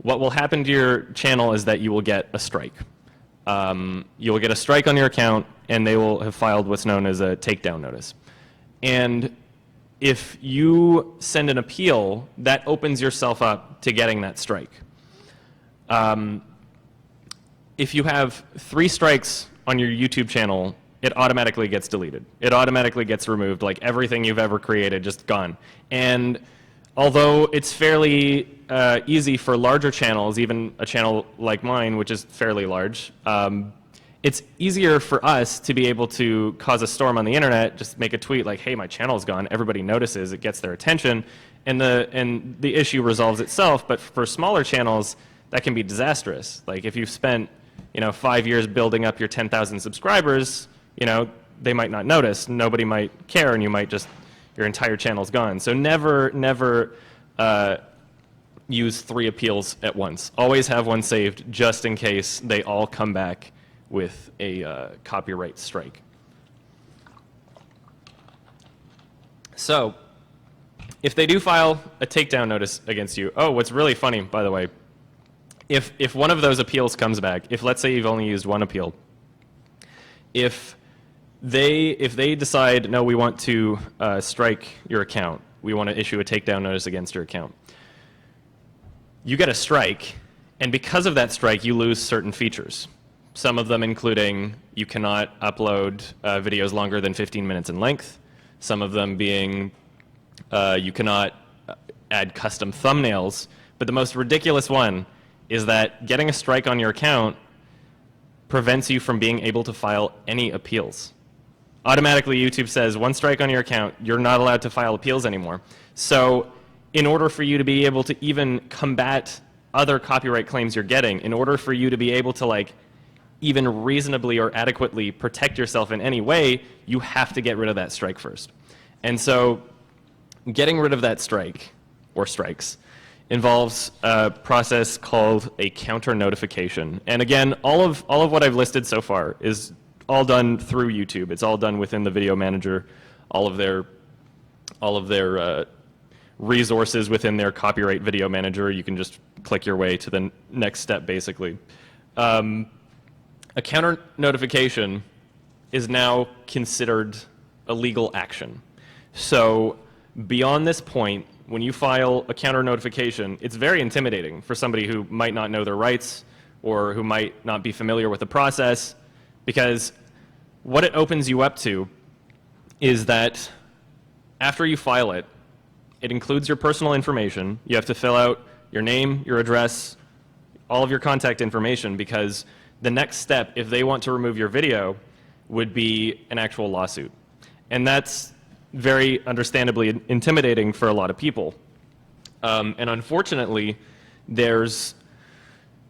what will happen to your channel is that you will get a strike. You will get a strike on your account, and they will have filed what's known as a takedown notice. And if you send an appeal, that opens yourself up to getting that strike. If you have 3 strikes on your YouTube channel, it automatically gets deleted. It automatically gets removed, like everything you've ever created, just gone. And although it's fairly easy for larger channels, even a channel like mine, which is fairly large, it's easier for us to be able to cause a storm on the internet, just make a tweet like, hey, my channel's gone, everybody notices, it gets their attention, and the issue resolves itself. But for smaller channels, that can be disastrous. Like if you've spent 5 years building up your 10,000 subscribers, they might not notice, nobody might care, and your entire channel's gone. So never use 3 appeals at once. Always have one saved just in case they all come back with a copyright strike. So if they do file a takedown notice against you, what's really funny, by the way, if one of those appeals comes back, if let's say you've only used 1 appeal, if they decide, no, we want to strike your account, we want to issue a takedown notice against your account, you get a strike, and because of that strike, you lose certain features. Some of them including you cannot upload videos longer than 15 minutes in length. Some of them being you cannot add custom thumbnails. But the most ridiculous one is that getting a strike on your account prevents you from being able to file any appeals. Automatically, YouTube says, 1 strike on your account, you're not allowed to file appeals anymore. So in order for you to be able to even combat other copyright claims you're getting, in order for you to be able to even reasonably or adequately protect yourself in any way, you have to get rid of that strike first. And so getting rid of that strike, or strikes, involves a process called a counter notification. And again, all of what I've listed so far is all done through YouTube. It's all done within the video manager, all of their resources within their copyright video manager. You can just click your way to the next step, basically. A counter notification is now considered a legal action. So beyond this point, when you file a counter notification, it's very intimidating for somebody who might not know their rights or who might not be familiar with the process, because what it opens you up to is that after you file it, it includes your personal information. You have to fill out your name, your address, all of your contact information, because the next step, if they want to remove your video, would be an actual lawsuit. And that's very understandably intimidating for a lot of people. And unfortunately, there's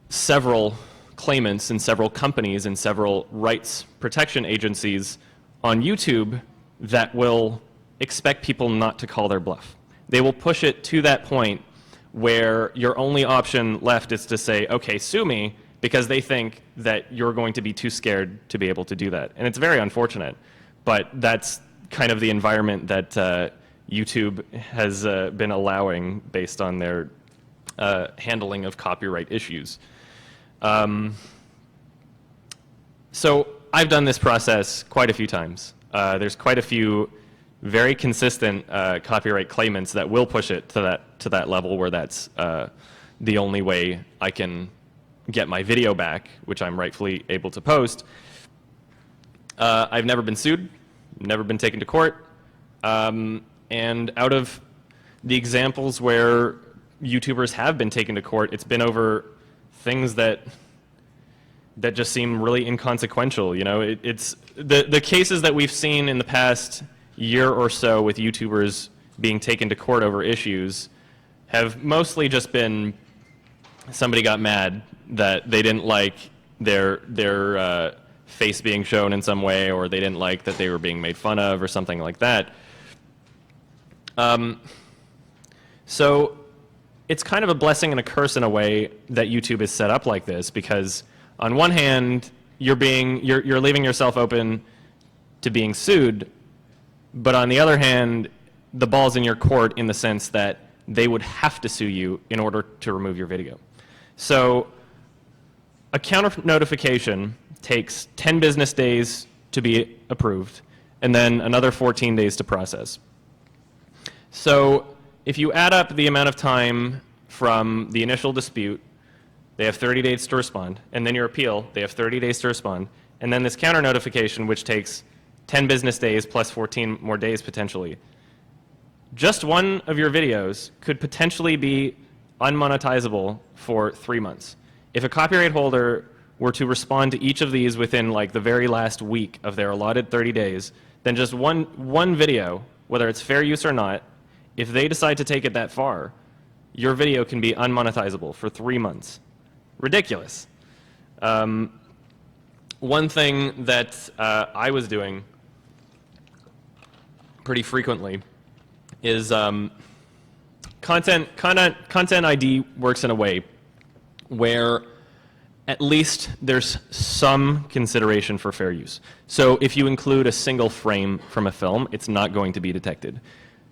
several claimants and several companies and several rights protection agencies on YouTube that will expect people not to call their bluff. They will push it to that point where your only option left is to say, okay, sue me, because they think that you're going to be too scared to be able to do that. And it's very unfortunate, but that's kind of the environment that YouTube has been allowing based on their handling of copyright issues. So I've done this process quite a few times. There's quite a few very consistent copyright claimants that will push it to that level where that's the only way I can get my video back, which I'm rightfully able to post. I've never been sued, never been taken to court, and out of the examples where YouTubers have been taken to court, it's been over things that just seem really inconsequential. You know, it's the cases that we've seen in the past year or so with YouTubers being taken to court over issues have mostly just been somebody got mad that they didn't like their face being shown in some way, or they didn't like that they were being made fun of or something like that. So it's kind of a blessing and a curse in a way that YouTube is set up like this, because on one hand, you're leaving yourself open to being sued, but on the other hand, the ball's in your court in the sense that they would have to sue you in order to remove your video. So a counter notification takes 10 business days to be approved, and then another 14 days to process. So if you add up the amount of time from the initial dispute, they have 30 days to respond, and then your appeal, they have 30 days to respond, and then this counter notification, which takes 10 business days plus 14 more days potentially. Just one of your videos could potentially be unmonetizable for 3 months. If a copyright holder were to respond to each of these within like the very last week of their allotted 30 days, then just one video, whether it's fair use or not, if they decide to take it that far, your video can be unmonetizable for 3 months. Ridiculous. One thing that I was doing pretty frequently is content ID works in a way where at least there's some consideration for fair use. So if you include a single frame from a film, it's not going to be detected.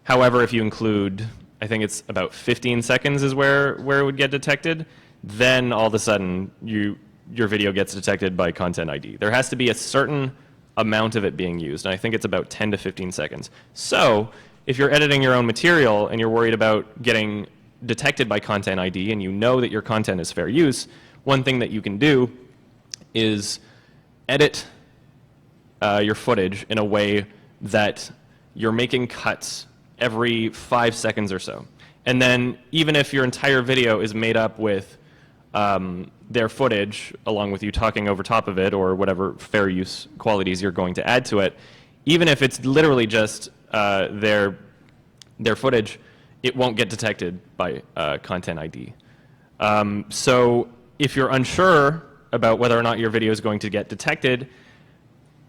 However, if you include, I think it's about 15 seconds is where it would get detected, then all of a sudden your video gets detected by Content ID. There has to be a certain amount of it being used, and I think it's about 10 to 15 seconds. So if you're editing your own material and you're worried about getting detected by Content ID and you know that your content is fair use, one thing that you can do is edit your footage in a way that you're making cuts every 5 seconds or so. And then even if your entire video is made up with their footage, along with you talking over top of it or whatever fair use qualities you're going to add to it, even if it's literally just their footage, it won't get detected by Content ID. So if you're unsure about whether or not your video is going to get detected,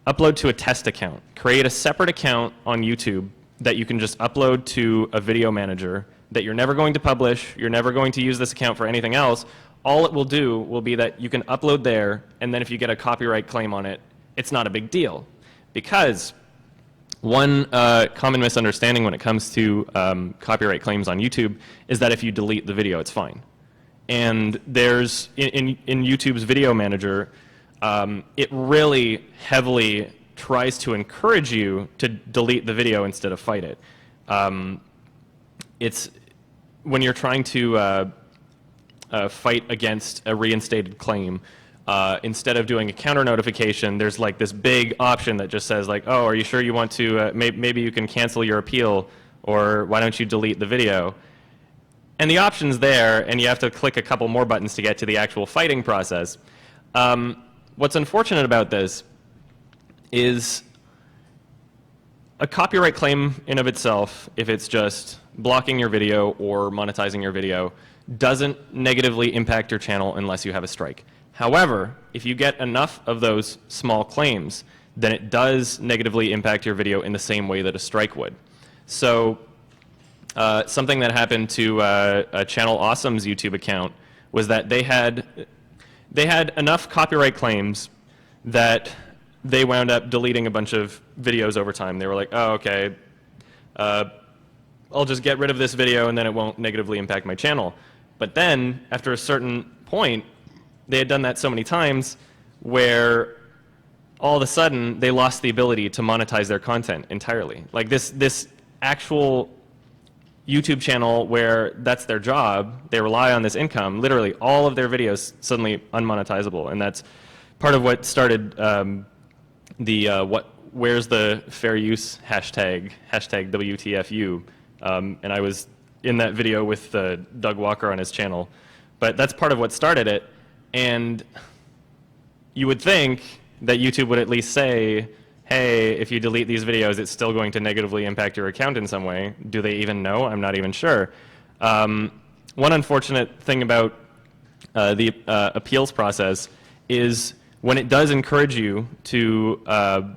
upload to a test account. Create a separate account on YouTube that you can just upload to a video manager that you're never going to publish, you're never going to use this account for anything else. All it will do will be that you can upload there, and then if you get a copyright claim on it, it's not a big deal. Because one common misunderstanding when it comes to copyright claims on YouTube is that if you delete the video, it's fine. And there's, in YouTube's video manager, it really heavily tries to encourage you to delete the video instead of fight it. It's when you're trying to fight against a reinstated claim, instead of doing a counter notification, there's like this big option that just says like, oh, are you sure you want to, maybe you can cancel your appeal, or why don't you delete the video? And the option's there, and you have to click a couple more buttons to get to the actual fighting process. What's unfortunate about this is a copyright claim in of itself, if it's just blocking your video or monetizing your video, doesn't negatively impact your channel unless you have a strike. However, if you get enough of those small claims, then it does negatively impact your video in the same way that a strike would. So something that happened to Channel Awesome's YouTube account was that they had enough copyright claims that they wound up deleting a bunch of videos over time. They were like, oh, okay, I'll just get rid of this video and then it won't negatively impact my channel. But then, after a certain point, they had done that so many times where all of a sudden they lost the ability to monetize their content entirely. Like this actual YouTube channel where that's their job, they rely on this income, literally all of their videos suddenly unmonetizable. And that's part of what started where's the fair use hashtag WTFU. And I was in that video with Doug Walker on his channel. But that's part of what started it. And you would think that YouTube would at least say, hey, if you delete these videos, it's still going to negatively impact your account in some way. Do they even know? I'm not even sure. One unfortunate thing about the appeals process is when it does encourage you to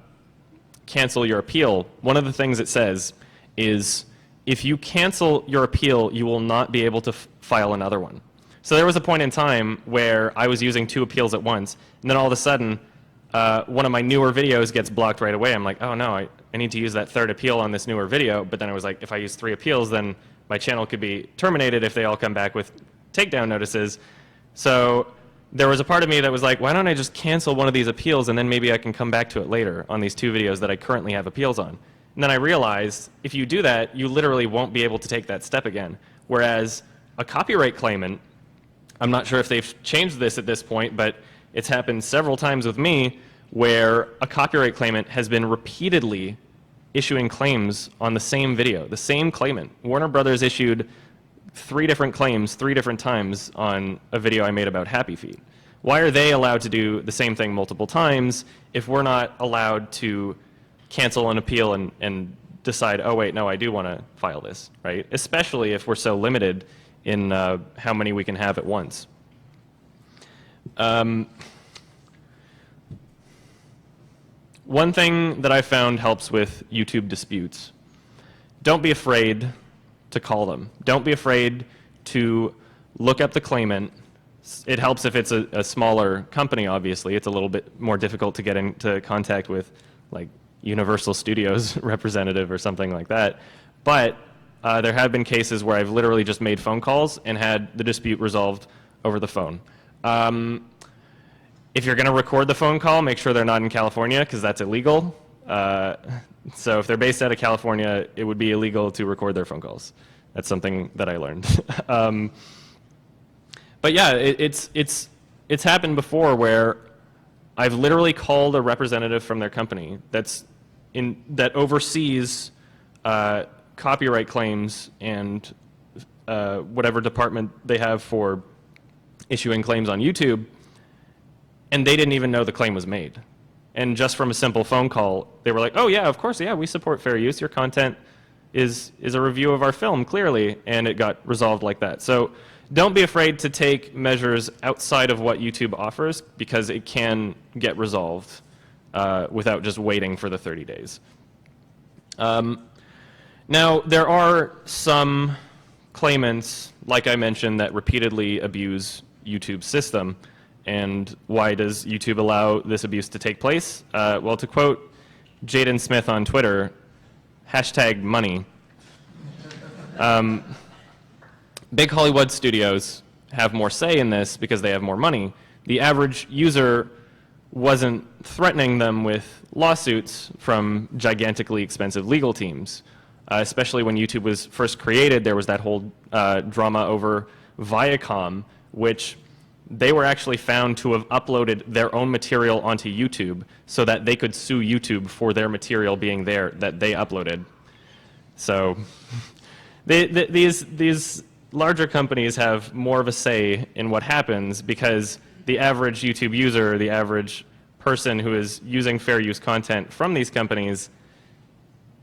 cancel your appeal, one of the things it says is, if you cancel your appeal, you will not be able to file another one. So there was a point in time where I was using 2 appeals at once, and then all of a sudden, one of my newer videos gets blocked right away. I'm like, oh no, I need to use that 3rd appeal on this newer video. But then I was like, if I use 3 appeals, then my channel could be terminated if they all come back with takedown notices. So there was a part of me that was like, why don't I just cancel one of these appeals and then maybe I can come back to it later on these 2 videos that I currently have appeals on. And then I realized, if you do that, you literally won't be able to take that step again. Whereas a copyright claimant, I'm not sure if they've changed this at this point, but it's happened several times with me where a copyright claimant has been repeatedly issuing claims on the same video, the same claimant. Warner Brothers issued 3 different claims 3 different times on a video I made about Happy Feet. Why are they allowed to do the same thing multiple times if we're not allowed to cancel an appeal and decide, oh wait, no, I do want to file this, right? Especially if we're so limited in how many we can have at once. One thing that I found helps with YouTube disputes, don't be afraid to call them. Don't be afraid to look up the claimant. It helps if it's a smaller company, obviously. It's a little bit more difficult to get into contact with, like, Universal Studios representative or something like that. But there have been cases where I've literally just made phone calls and had the dispute resolved over the phone. If you're going to record the phone call, make sure they're not in California, because that's illegal. So if they're based out of California, it would be illegal to record their phone calls. That's something that I learned. But yeah, it's happened before where I've literally called a representative from their company that oversees copyright claims and whatever department they have for issuing claims on YouTube, and they didn't even know the claim was made. And just from a simple phone call, they were like, oh yeah, of course, yeah, we support fair use. Your content is a review of our film, clearly, and it got resolved like that. So don't be afraid to take measures outside of what YouTube offers, because it can get resolved without just waiting for the 30 days. Now, there are some claimants, like I mentioned, that repeatedly abuse YouTube's system. And why does YouTube allow this abuse to take place? Well, to quote Jaden Smith on Twitter, #money. Big Hollywood studios have more say in this because they have more money. The average user wasn't threatening them with lawsuits from gigantically expensive legal teams. Especially when YouTube was first created, there was that whole drama over Viacom, which they were actually found to have uploaded their own material onto YouTube so that they could sue YouTube for their material being there that they uploaded. So these larger companies have more of a say in what happens because the average YouTube user, the average person who is using fair use content from these companies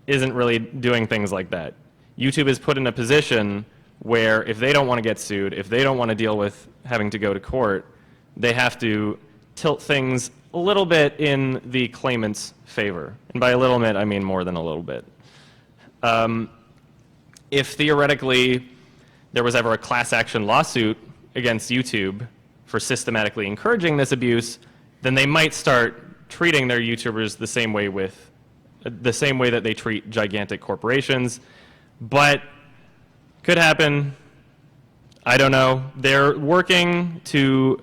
isn't really doing things like that. YouTube is put in a position where if they don't want to get sued, if they don't want to deal with having to go to court, they have to tilt things a little bit in the claimant's favor. And by a little bit, I mean more than a little bit. If theoretically there was ever a class action lawsuit against YouTube for systematically encouraging this abuse, then they might start treating their YouTubers the same way that they treat gigantic corporations. But could happen. I don't know. They're working to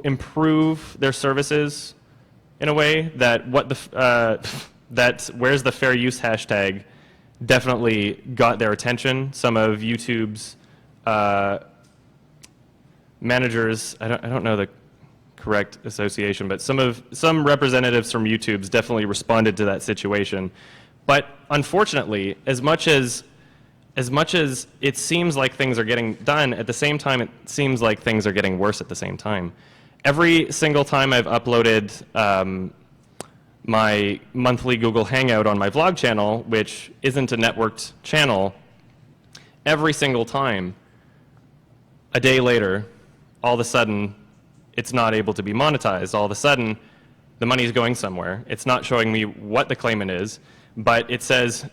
improve their services in a way that that where's the fair use hashtag definitely got their attention. Some of YouTube's managers, I don't know the correct association, but some representatives from YouTube's definitely responded to that situation. But unfortunately, as much as it seems like things are getting done, at the same time it seems like things are getting worse at the same time. Every single time I've uploaded my monthly Google Hangout on my vlog channel, which isn't a networked channel, every single time, a day later, all of a sudden, it's not able to be monetized. All of a sudden, the money is going somewhere. It's not showing me what the claimant is, but it says,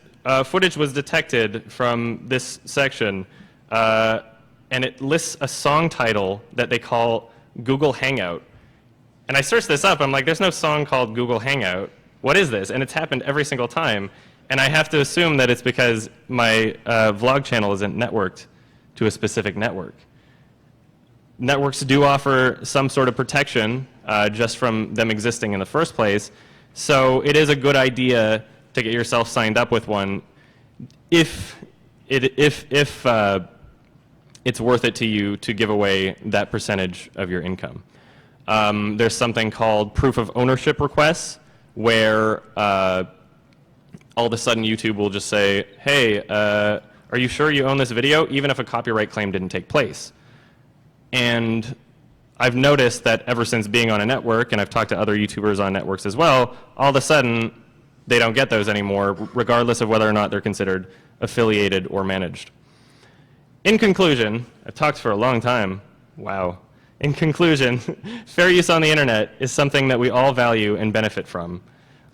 footage was detected from this section, and it lists a song title that they call Google Hangout. And I searched this up, I'm like, there's no song called Google Hangout. What is this? And it's happened every single time. And I have to assume that it's because my vlog channel isn't networked to a specific network. Networks do offer some sort of protection just from them existing in the first place. So it is a good idea to get yourself signed up with one if it's worth it to you to give away that percentage of your income. There's something called proof of ownership requests where all of a sudden YouTube will just say, hey, are you sure you own this video, even if a copyright claim didn't take place? And I've noticed that ever since being on a network, and I've talked to other YouTubers on networks as well, all of a sudden they don't get those anymore, regardless of whether or not they're considered affiliated or managed. In conclusion, I've talked for a long time. Wow. In conclusion, fair use on the internet is something that we all value and benefit from.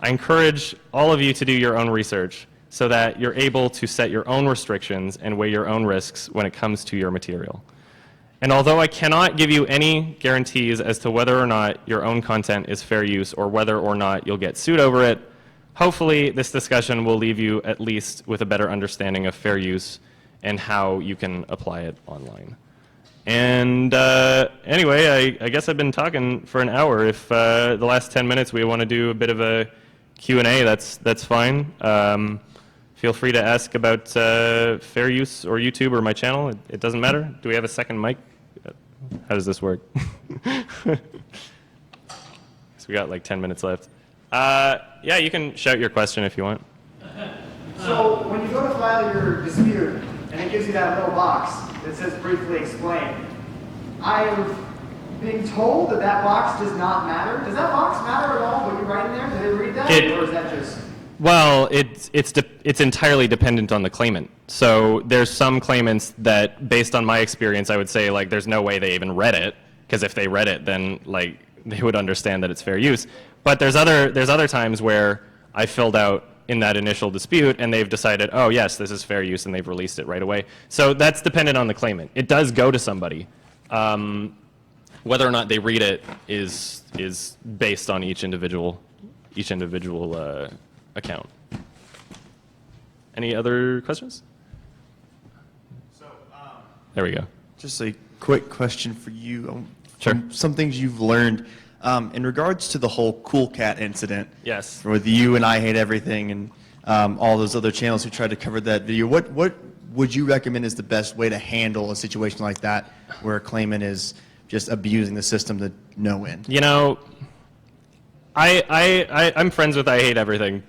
I encourage all of you to do your own research so that you're able to set your own restrictions and weigh your own risks when it comes to your material. And although I cannot give you any guarantees as to whether or not your own content is fair use or whether or not you'll get sued over it, hopefully this discussion will leave you at least with a better understanding of fair use and how you can apply it online. And anyway, I guess I've been talking for an hour. If the last 10 minutes we want to do a bit of a Q&A, that's fine. Feel free to ask about fair use or YouTube or my channel. It doesn't matter. Do we have a second mic? How does this work? So we got like 10 minutes left. Yeah, you can shout your question if you want. So when you go to file your dispute, and it gives you that little box that says briefly explain, I've been told that that box does not matter. Does that box matter at all? What you write in there? Do they read that, or is that just... Well, it's entirely dependent on the claimant. So there's some claimants that, based on my experience, I would say like there's no way they even read it, because if they read it, then like they would understand that it's fair use. But there's other times where I filled out in that initial dispute, and they've decided, oh yes, this is fair use, and they've released it right away. So that's dependent on the claimant. It does go to somebody. Whether or not they read it is based on each individual account. Any other questions? There we go. Just a quick question for you. Sure. From some things you've learned in regards to the whole Cool Cat incident. Yes. With you and I Hate Everything and all those other channels who tried to cover that video. What would you recommend is the best way to handle a situation like that where a claimant is just abusing the system to no end? You know, I'm friends with I Hate Everything.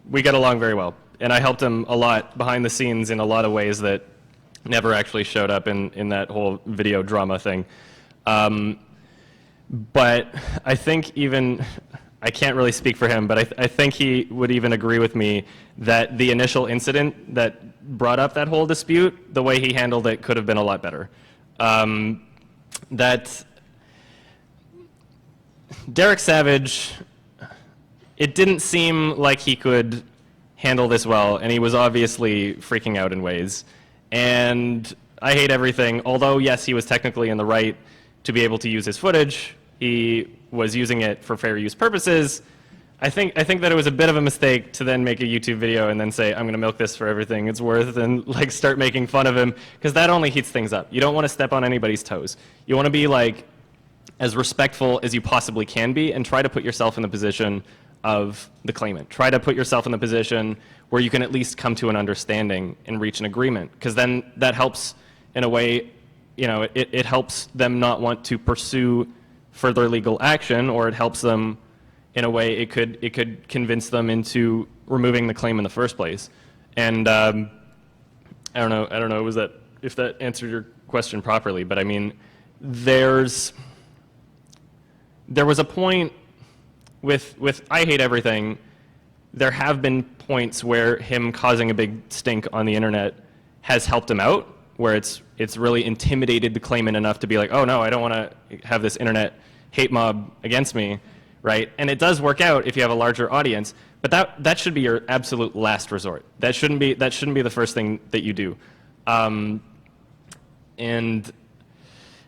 We get along very well. And I helped him a lot behind the scenes in a lot of ways that never actually showed up in that whole video drama thing. But I think even, I can't really speak for him, but I think he would even agree with me that the initial incident that brought up that whole dispute, the way he handled it could have been a lot better. That Derek Savage, it didn't seem like he could handle this well, and he was obviously freaking out in ways. And I Hate Everything, although yes, he was technically in the right to be able to use his footage, he was using it for fair use purposes. I think that it was a bit of a mistake to then make a YouTube video and then say, I'm going to milk this for everything it's worth, and like start making fun of him, because that only heats things up. You don't want to step on anybody's toes. You want to be like as respectful as you possibly can be, and try to put yourself in the position of the claimant. Try to put yourself in the position where you can at least come to an understanding and reach an agreement, because then that helps in a way, you know, it helps them not want to pursue further legal action, or it helps them in a way it could convince them into removing the claim in the first place. And I don't know was that, if that answered your question properly, but I mean, there was a point with I Hate Everything. There have been points where him causing a big stink on the internet has helped him out, where it's really intimidated the claimant enough to be like, oh no, I don't want to have this internet hate mob against me, right? And it does work out if you have a larger audience, but that should be your absolute last resort. That shouldn't be the first thing that you do. And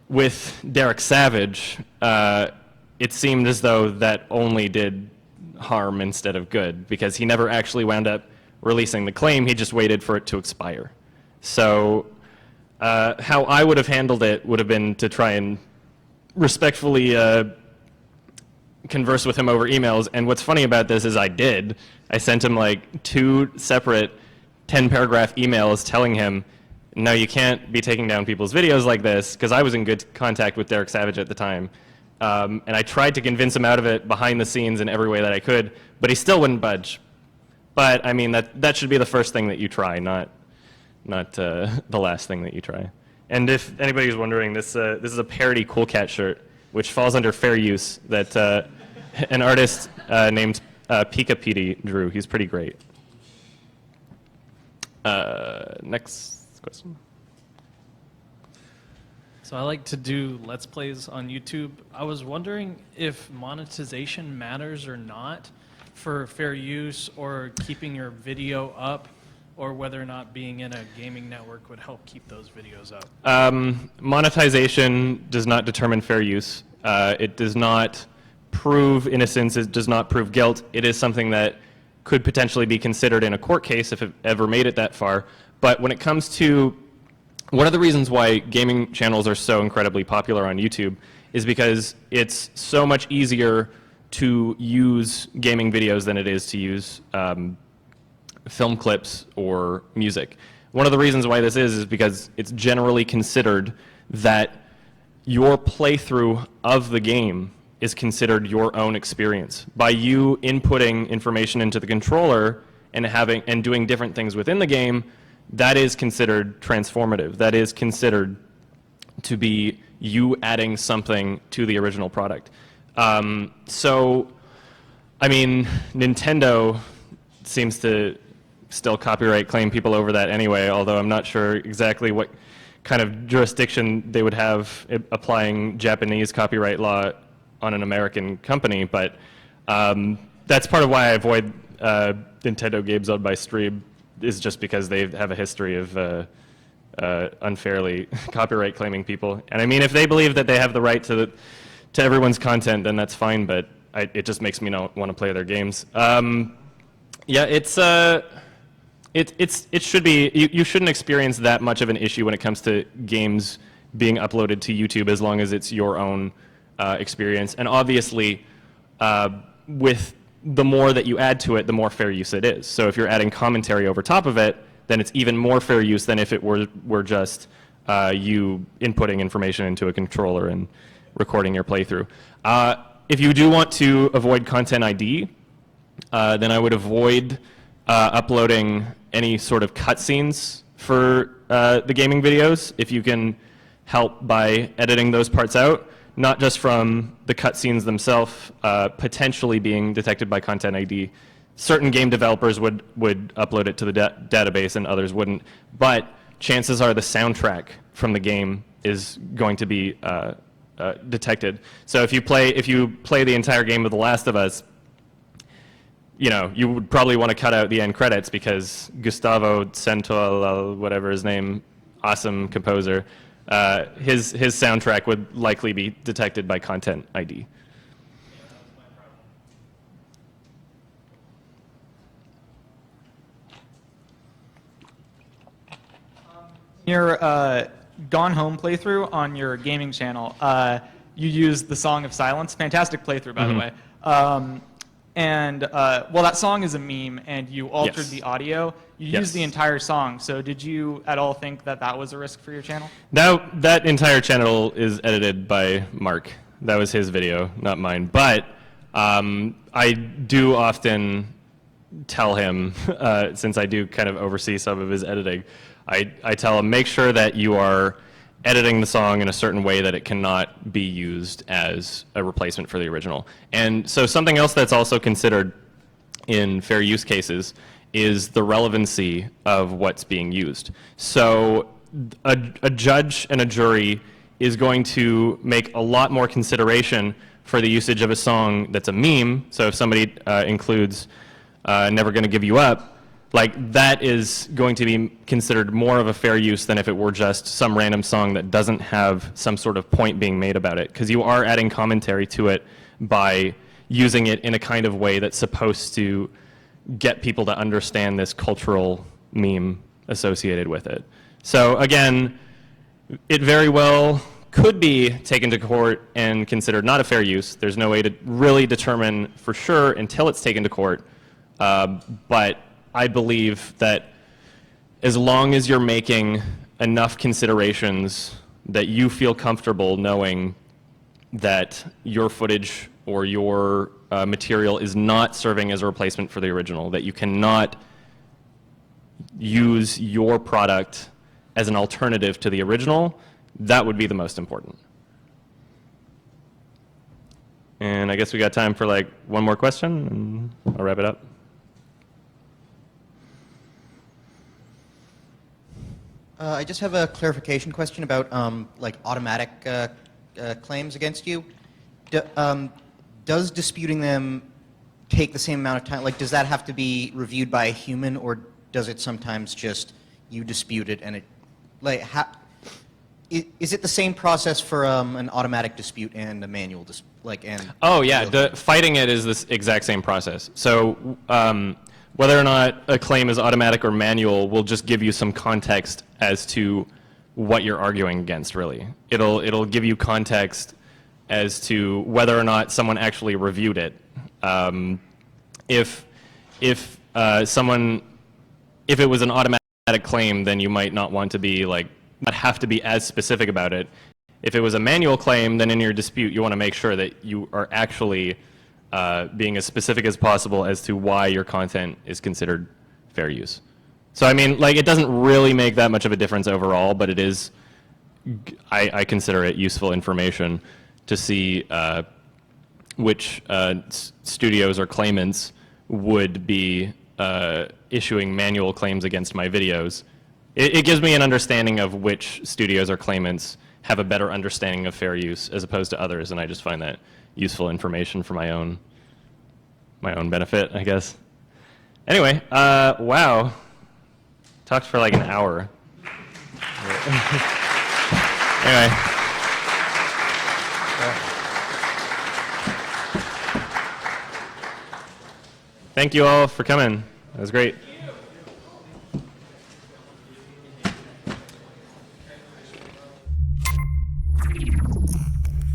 with Derek Savage, it seemed as though that only did harm instead of good, because he never actually wound up releasing the claim. He just waited for it to expire. So how I would have handled it would have been to try and respectfully converse with him over emails. And what's funny about this is I sent him like 2 separate 10-paragraph emails telling him, no, you can't be taking down people's videos like this, because I was in good contact with Derek Savage at the time. And I tried to convince him out of it behind the scenes in every way that I could, but he still wouldn't budge. But I mean, that should be the first thing that you try, not the last thing that you try. And if anybody's wondering, this is a parody Cool Cat shirt, which falls under fair use, that an artist named Pika Petey drew. He's pretty great. Next question. So I like to do Let's Plays on YouTube. I was wondering if monetization matters or not for fair use or keeping your video up, or whether or not being in a gaming network would help keep those videos up. Monetization does not determine fair use. It does not prove innocence. It does not prove guilt. It is something that could potentially be considered in a court case if it ever made it that far. But when it comes to one of the reasons why gaming channels are so incredibly popular on YouTube is because it's so much easier to use gaming videos than it is to use film clips or music. One of the reasons why this is because it's generally considered that your playthrough of the game is considered your own experience. By you inputting information into the controller and doing different things within the game, that is considered transformative. That is considered to be you adding something to the original product. So, I mean, Nintendo seems to still copyright claim people over that anyway, although I'm not sure exactly what kind of jurisdiction they would have applying Japanese copyright law on an American company, but that's part of why I avoid Nintendo games owned by Stream is just because they have a history of unfairly copyright claiming people. And I mean, if they believe that they have the right to everyone's content, then that's fine. But it just makes me not want to play their games. Yeah, it should be. You shouldn't experience that much of an issue when it comes to games being uploaded to YouTube, as long as it's your own experience. And obviously, with the more that you add to it, the more fair use it is. So if you're adding commentary over top of it, then it's even more fair use than if it were just you inputting information into a controller and recording your playthrough. If you do want to avoid content ID, then I would avoid uploading any sort of cutscenes for the gaming videos, if you can help by editing those parts out, not just from the cutscenes themselves potentially being detected by content ID. Certain game developers would upload it to the database and others wouldn't, but chances are the soundtrack from the game is going to be detected. So if you play the entire game of The Last of Us, you know, you would probably want to cut out the end credits, because Gustavo Santaolalla, whatever his name, awesome composer, his soundtrack would likely be detected by content ID. Your Gone Home playthrough on your gaming channel, you used the Song of Silence. Fantastic playthrough, by the way. Well, that song is a meme, and you altered Yes. the audio. You Yes. used the entire song. So did you at all think that that was a risk for your channel? That entire channel is edited by Mark. That was his video, not mine. But I do often tell him, since I do kind of oversee some of his editing, I tell him, make sure that you are editing the song in a certain way that it cannot be used as a replacement for the original. And so something else that's also considered in fair use cases is the relevancy of what's being used. So a judge and a jury is going to make a lot more consideration for the usage of a song that's a meme. So if somebody includes Never Gonna Give You Up, like, that is going to be considered more of a fair use than if it were just some random song that doesn't have some sort of point being made about it, because you are adding commentary to it by using it in a kind of way that's supposed to get people to understand this cultural meme associated with it. So again, it very well could be taken to court and considered not a fair use. There's no way to really determine for sure until it's taken to court, but I believe that as long as you're making enough considerations that you feel comfortable knowing that your footage or your material is not serving as a replacement for the original, that you cannot use your product as an alternative to the original, that would be the most important. And I guess we got time for like one more question, and I'll wrap it up. I just have a clarification question about like automatic claims against you. Does disputing them take the same amount of time? Like, does that have to be reviewed by a human, or does it sometimes just you dispute it and it, like, is it the same process for an automatic dispute and a manual and? Oh yeah, fighting it is this exact same process. So whether or not a claim is automatic or manual will just give you some context as to what you're arguing against, really. It'll give you context as to whether or not someone actually reviewed it. If it was an automatic claim, then you might not want to be not have to be as specific about it. If it was a manual claim, then in your dispute you want to make sure that you are actually being as specific as possible as to why your content is considered fair use. So I mean, it doesn't really make that much of a difference overall, but it is, I consider it useful information to see which studios or claimants would be issuing manual claims against my videos. It gives me an understanding of which studios or claimants have a better understanding of fair use as opposed to others, and I just find that useful information for my own benefit, I guess. Anyway, wow. Talked for like an hour. Anyway. Thank you all for coming. That was great.